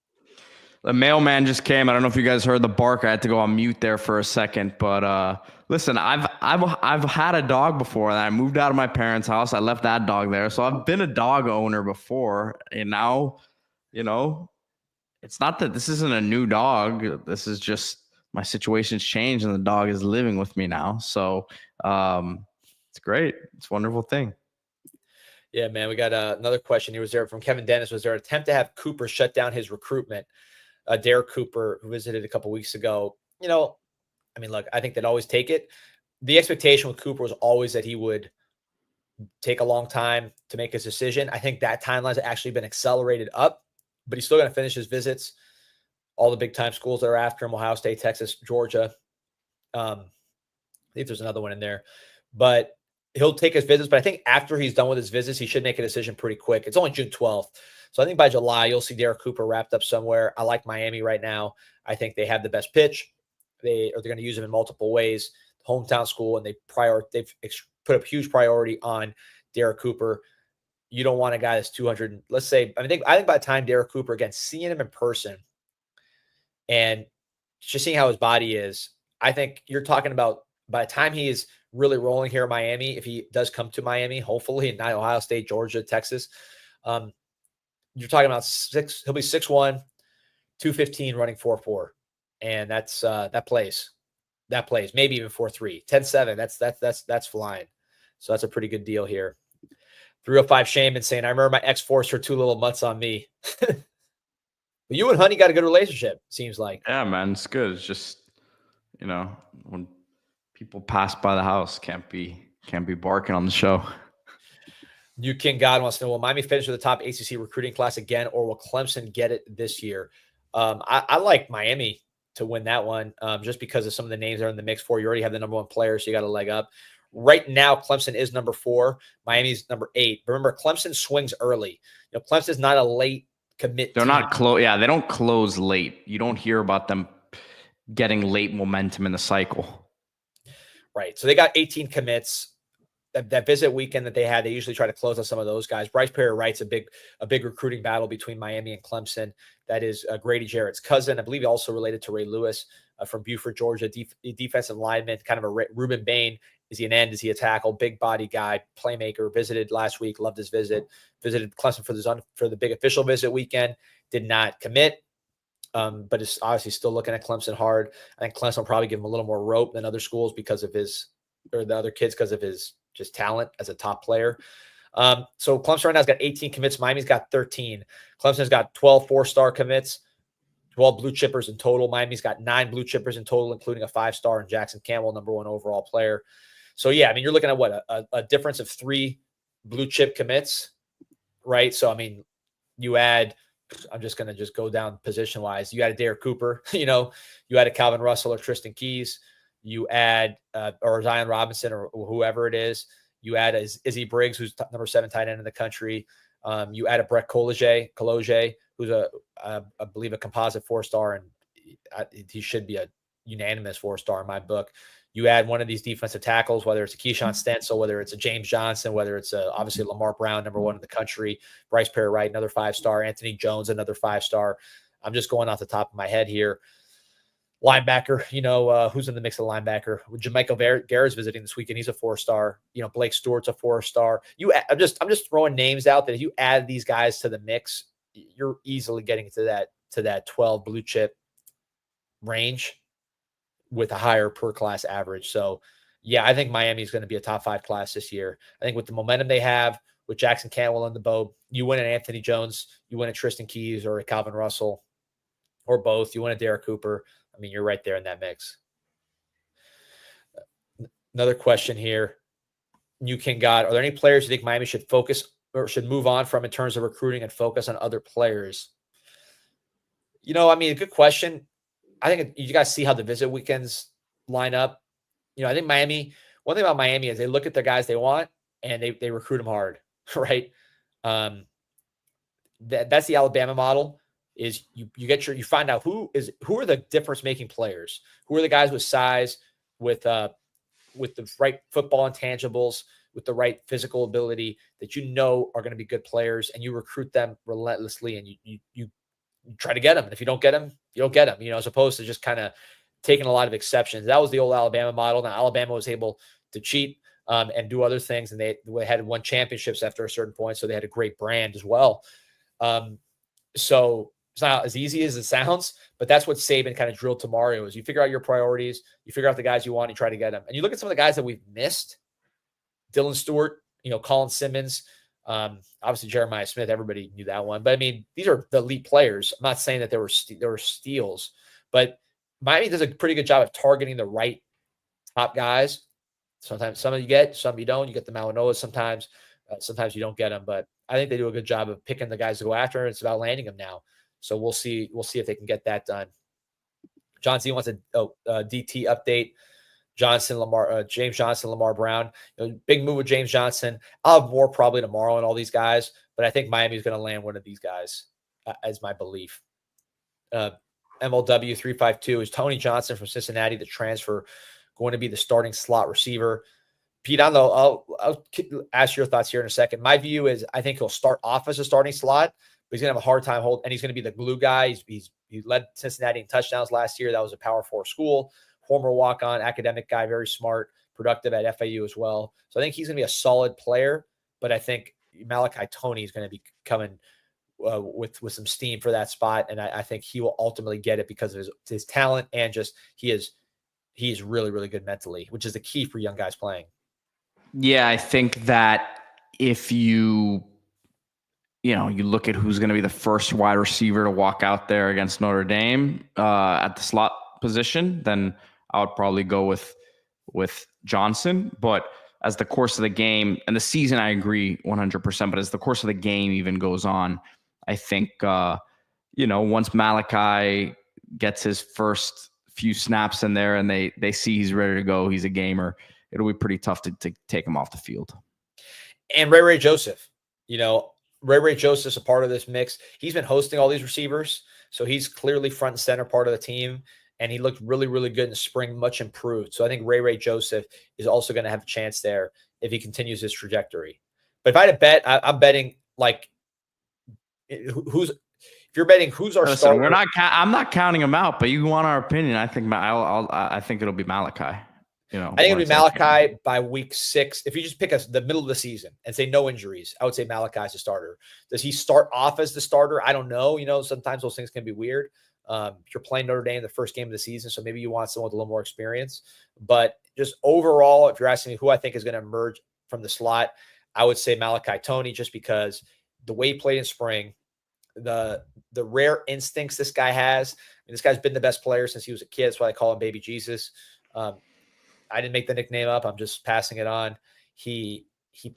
The mailman just came. I don't know if you guys heard the bark. I had to go on mute there for a second. But listen, I've had a dog before, and I moved out of my parents' house. I left that dog there. So I've been a dog owner before. And now, it's not that this isn't a new dog. This is just my situation's changed, and the dog is living with me now. So it's great. It's a wonderful thing. Yeah, man. We got another question here. Was there from Kevin Dennis? Was there an attempt to have Cooper shut down his recruitment? Derek Cooper, who visited a couple weeks ago. Look, I think they'd always take it. The expectation with Cooper was always that he would take a long time to make his decision. I think that timeline's actually been accelerated up, but he's still going to finish his visits. All the big time schools that are after him: Ohio State, Texas, Georgia. I think there's another one in there, but he'll take his visits. But I think after he's done with his visits, he should make a decision pretty quick. It's only June 12th. So I think by July, you'll see Derek Cooper wrapped up somewhere. I like Miami right now. I think they have the best pitch. They're going to use him in multiple ways. Hometown school, and they've put a huge priority on Derek Cooper. You don't want a guy that's 200. Let's say, I think by the time Derek Cooper, again, seeing him in person and just seeing how his body is, I think you're talking about by the time he is really rolling here in Miami, if he does come to Miami, hopefully, and not Ohio State, Georgia, Texas, you're talking about he'll be 6'1", 215, running 4.4. And that's that plays. Maybe even 4.3. 10.7. That's flying. So that's a pretty good deal here. 305 Shaman saying, I remember my ex forced her 2 little mutts on me. But you and Honey got a good relationship, seems like. Yeah, man, it's good. It's just, when people pass by the house, can't be barking on the show. New King God wants to know, will Miami finish with the top ACC recruiting class again, or will Clemson get it this year? I like Miami to win that one, just because of some of the names that are in the mix for. You already have the number 1 player, so you got a leg up. Right now, Clemson is number 4. Miami's number 8. But remember, Clemson swings early. Clemson's not a late commit. They're not close. Yeah, they don't close late. You don't hear about them getting late momentum in the cycle. Right. So they got 18 commits. That visit weekend that they had, they usually try to close on some of those guys. Bryce Perry-Wright's a big recruiting battle between Miami and Clemson. That is Grady Jarrett's cousin. I believe he also related to Ray Lewis from Buford, Georgia, defensive lineman, kind of a Ruben Bain. Is he an end? Is he a tackle? Big body guy, playmaker. Visited last week. Loved his visit. Visited Clemson for the big official visit weekend. Did not commit, but is obviously still looking at Clemson hard. I think Clemson will probably give him a little more rope than other schools because of the other kids because of his just talent as a top player. So Clemson right now has got 18 commits. Miami's got 13. Clemson's got 12 4-star commits, 12 blue chippers in total. Miami's got 9 blue chippers in total, including a 5-star and Jackson Campbell, number 1 overall player. So yeah, I mean, you're looking at what, a difference of 3 blue chip commits, right? So, I mean, you add, I'm just going to go down position wise. You add a Derek Cooper, you add a Calvin Russell or Tristan Keys. You add or Zion Robinson or whoever it is. You add Izzy Briggs, who's number 7 tight end in the country. You add a Brett Koloje, who's I believe a composite 4-star, and he should be a unanimous 4-star in my book. You add one of these defensive tackles, whether it's a Keyshawn Stencil, whether it's a James Johnson, whether it's obviously Lamar Brown, number 1 in the country, Bryce Perry-Wright, another 5-star, Anthony Jones, another 5-star. I'm just going off the top of my head here. Linebacker, who's in the mix of linebacker? Jermichael Garrett's visiting this weekend. He's a 4-star. Blake Stewart's a 4-star. I'm just throwing names out that if you add these guys to the mix, you're easily getting to that 12 blue chip range with a higher per class average. So yeah, I think Miami is going to be a top 5 class this year. I think with the momentum they have, with Jackson Campbell on the boat, you win an Anthony Jones, you win a Tristan Keys or a Calvin Russell, or both. You win a Derek Cooper. I mean, you're right there in that mix. Another question here. New King God, are there any players you think Miami should focus or should move on from in terms of recruiting and focus on other players? I mean, a good question. I think you guys see how the visit weekends line up. I think Miami, one thing about Miami is they look at the guys they want and they recruit them hard, right? That's the Alabama model. Is you find out who are the difference making players, who are the guys with size, with the right football intangibles, with the right physical ability that are going to be good players, and you recruit them relentlessly, and you try to get them. And if you don't get them, you don't get them. As opposed to just kind of taking a lot of exceptions. That was the old Alabama model. Now Alabama was able to cheat and do other things, and they had won championships after a certain point, so they had a great brand as well. So it's not as easy as it sounds, but that's what Saban kind of drilled to Mario is you figure out your priorities, you figure out the guys you want, you try to get them. And you look at some of the guys that we've missed, Dylan Stewart, Colin Simmons, obviously Jeremiah Smith, everybody knew that one. But I mean, these are the elite players. I'm not saying that there were steals, but Miami does a pretty good job of targeting the right top guys. Sometimes some of you get, some you don't. You get the Malinois sometimes. Sometimes you don't get them, but I think they do a good job of picking the guys to go after. It's about landing them now. So we'll see. We'll see if they can get that done. John Z wants a DT update. James Johnson, Lamar Brown. Big move with James Johnson. I'll have more probably tomorrow on all these guys, but I think Miami is going to land one of these guys, as my belief. MLW 352 is Tony Johnson from Cincinnati, the transfer, going to be the starting slot receiver. Pete, I'll ask your thoughts here in a second. My view is I think he'll start off as a starting slot, but he's going to have a hard time and he's going to be the glue guy. He led Cincinnati in touchdowns last year. That was a Power 4 school. Former walk-on, academic guy, very smart, productive at FAU as well. So I think he's going to be a solid player, but I think Malachi Toney is going to be coming with some steam for that spot, and I think he will ultimately get it because of his talent and just he's really, really good mentally, which is the key for young guys playing. Yeah, I think that if you look at who's going to be the first wide receiver to walk out there against Notre Dame at the slot position, then I would probably go with Johnson. But as the course of the game and the season, I agree 100%. But as the course of the game even goes on, I think, once Malachi gets his first few snaps in there and they see he's ready to go, he's a gamer, it'll be pretty tough to take him off the field. And Ray Joseph, Ray Joseph's a part of this mix. He's been hosting all these receivers, so he's clearly front and center part of the team, and he looked really, really good in the spring, much improved. So I think Ray Joseph is also going to have a chance there if he continues his trajectory. But if I had to bet, I'm betting like if you're betting who's our starter. I'm not counting him out, but you want our opinion. I think I think it'll be Malachi. I think it'll be Malachi by week 6. If you just pick the middle of the season and say no injuries, I would say Malachi's the starter. Does he start off as the starter? I don't know. Sometimes those things can be weird. You're playing Notre Dame the first game of the season, so maybe you want someone with a little more experience. But just overall, if you're asking me who I think is going to emerge from the slot, I would say Malachi Toney, just because the way he played in spring, the rare instincts this guy has. This guy's been the best player since he was a kid. That's why I call him Baby Jesus. I didn't make the nickname up. I'm just passing it on. He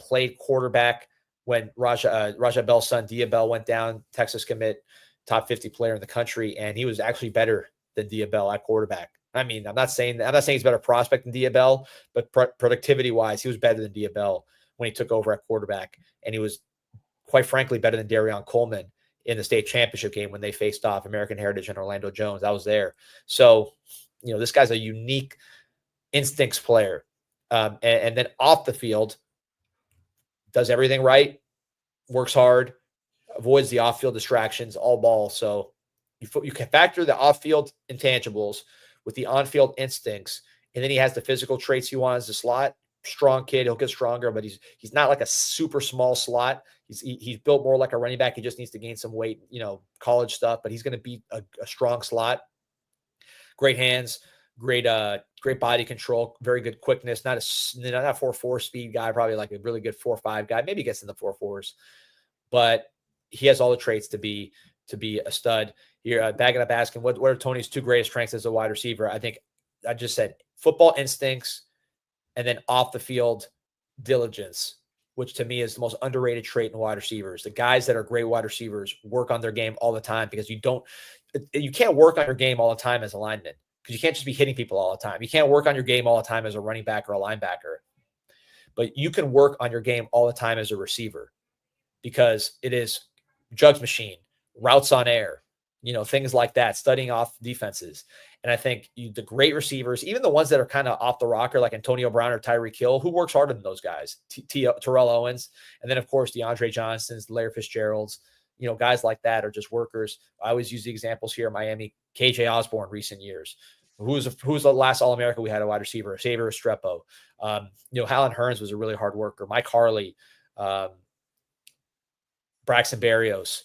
played quarterback when Raja Bell's son, Dia Bell, went down, Texas commit, top 50 player in the country, and he was actually better than Dia Bell at quarterback. I mean, I'm not saying he's a better prospect than Dia Bell, but productivity-wise, he was better than Dia Bell when he took over at quarterback, and he was, quite frankly, better than Darion Coleman in the state championship game when they faced off American Heritage and Orlando Jones. I was there. So, this guy's a unique instincts player. And then off the field, does everything right, works hard, avoids the off-field distractions, all ball. So you can factor the off-field intangibles with the on-field instincts, and then he has the physical traits you want as a slot. Strong kid, he'll get stronger, but he's not like a super small slot. He's built more like a running back. He just needs to gain some weight, college stuff, but he's going to be a strong slot. Great hands, great body control, very good quickness. Not a 4.4 speed guy, probably like a really good 4.5 guy. Maybe he gets in the 4.4s, but he has all the traits to be a stud. You're backing up asking what are Toney's 2 greatest strengths as a wide receiver? I think I just said football instincts, and then off the field diligence, which to me is the most underrated trait in wide receivers. The guys that are great wide receivers work on their game all the time, because you can't work on your game all the time as a lineman, because you can't just be hitting people all the time. You can't work on your game all the time as a running back or a linebacker, but you can work on your game all the time as a receiver, because it is jugs machine, routes on air, things like that, studying off defenses. And I think the great receivers, even the ones that are kind of off the rocker, like Antonio Brown or Tyreek Hill, who works harder than those guys, Terrell Owens, and then, of course, DeAndre Johnsons, Larry Fitzgeralds, guys like that are just workers. I always use the examples here in Miami, KJ Osborne, recent years. Who's the last All-American we had a wide receiver? Xavier Restrepo. Alan Hearns was a really hard worker. Mike Harley, Braxton Berrios.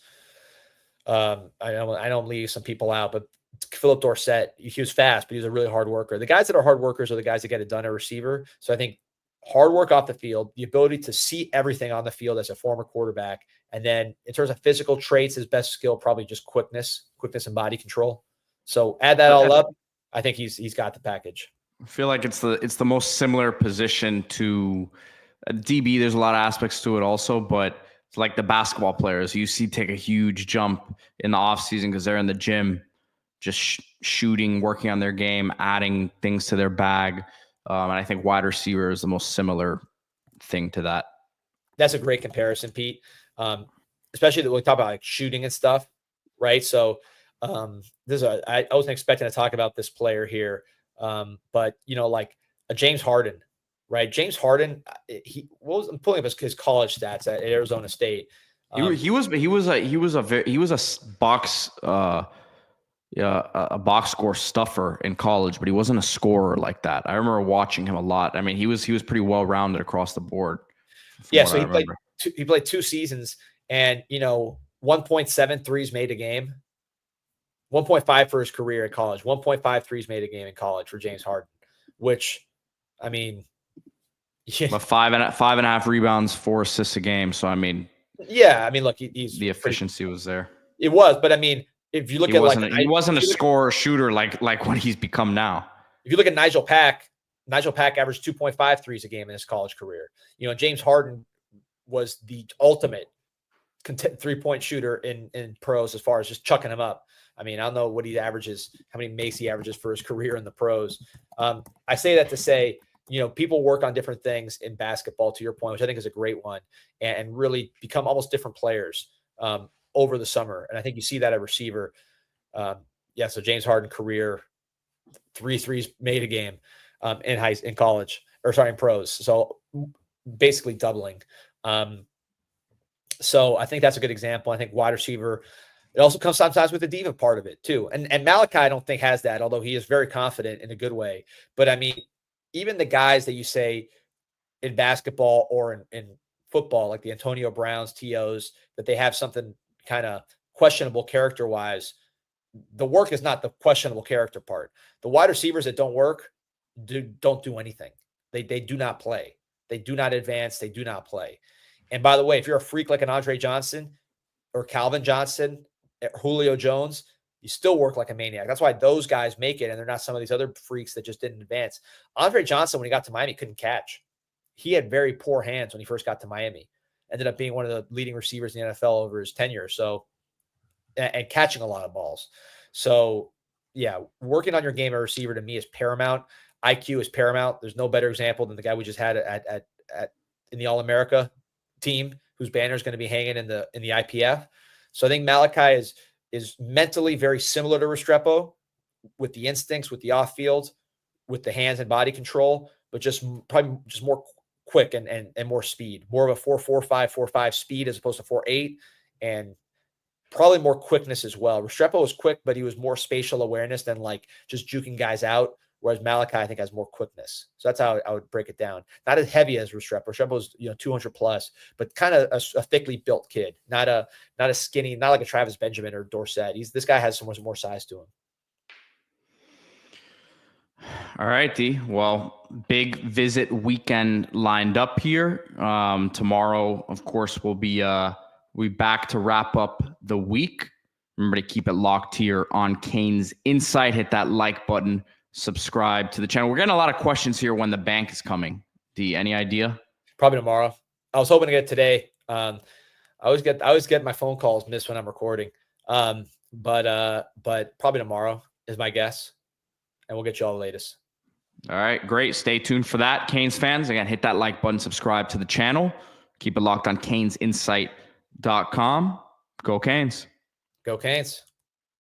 I don't leave some people out, but Philip Dorsett, he was fast, but he was a really hard worker. The guys that are hard workers are the guys that get it done at receiver. So I think hard work off the field, the ability to see everything on the field as a former quarterback. And then in terms of physical traits, his best skill, probably just quickness and body control. So add that all up, I think he's got the package. I feel like it's the most similar position to DB. There's a lot of aspects to it also, but it's like the basketball players you see take a huge jump in the offseason because they're in the gym, just shooting, working on their game, adding things to their bag. And I think wide receiver is the most similar thing to that. That's a great comparison, Pete. Especially that we talk about like shooting and stuff, right? So I wasn't expecting to talk about this player here, but like a James Harden, right? James Harden, I'm pulling up his college stats at Arizona State. He was a box a box score stuffer in college, but he wasn't a scorer like that. I remember watching him a lot. I mean, he was pretty well rounded across the board. Yeah, so he played 2 seasons, and 1.7 threes made a game. 1.5 for his career in college. 1.5 threes made a game in college for James Harden, which, I mean, yeah. But 5.5 rebounds, 4 assists a game. So, I mean, yeah, I mean, look, he's the efficiency was there. It was, but I mean, if you look he at he wasn't a scorer shooter like what he's become now. If you look at Nigel Pack averaged 2.5 threes a game in his college career. You know, James Harden was the ultimate 3-point shooter in pros as far as just chucking him up. I mean, I don't know what he averages, how many makes he averages for his career in the pros. I say that to say, you know, people work on different things in basketball, to your point, which I think is a great one, and really become almost different players over the summer. And I think you see that at receiver. Yeah, so James Harden career, 3 threes made a game in college, in pros. So basically doubling. So I think that's a good example. I think wide receiver, it also comes sometimes with the diva part of it too. And Malachi, I don't think has that, although he is very confident in a good way. But I mean, even the guys that you say in basketball or in football, like the Antonio Browns, TOs, that they have something kind of questionable character-wise, the work is not the questionable character part. The wide receivers that don't work don't do anything. They do not play. They do not advance. They do not play. And by the way, if you're a freak like an Andre Johnson or Calvin Johnson, Julio Jones, you still work like a maniac. That's why those guys make it, and they're not some of these other freaks that just didn't advance. Andre Johnson, when he got to Miami, couldn't catch. He had very poor hands when he first got to Miami. Ended up being one of the leading receivers in the NFL over his tenure. So, and catching a lot of balls. So, yeah, working on your game at receiver to me is paramount. IQ is paramount. There's no better example than the guy we just had in the All-America team, whose banner is going to be hanging in the IPF. So I think Malachi is mentally very similar to Restrepo, with the instincts, with the off field, with the hands and body control, but probably more quick and more speed, more of a 4.45 speed as opposed to 4.8, and probably more quickness as well. Restrepo was quick, but he was more spatial awareness than like just juking guys out. Whereas Malachi, I think, has more quickness. So that's how I would break it down. Not as heavy as Restrepo. Restrepo's 200 plus, but kind of a thickly built kid. Not a skinny, not like a Travis Benjamin or Dorsett. This guy has so much more size to him. All right, D. Well, big visit weekend lined up here. Tomorrow, of course, we'll be back to wrap up the week. Remember to keep it locked here on Canes Insight. Hit that like button. Subscribe to the channel. We're getting a lot of questions here when the bank is coming. D, any idea? Probably tomorrow. I was hoping to get today. I always get my phone calls missed when I'm recording. But probably tomorrow is my guess, and we'll get you all the latest. All right, great. Stay tuned for that, Canes fans. Again, hit that like button, subscribe to the channel. Keep it locked on CanesInsight.com. Go Canes. Go Canes.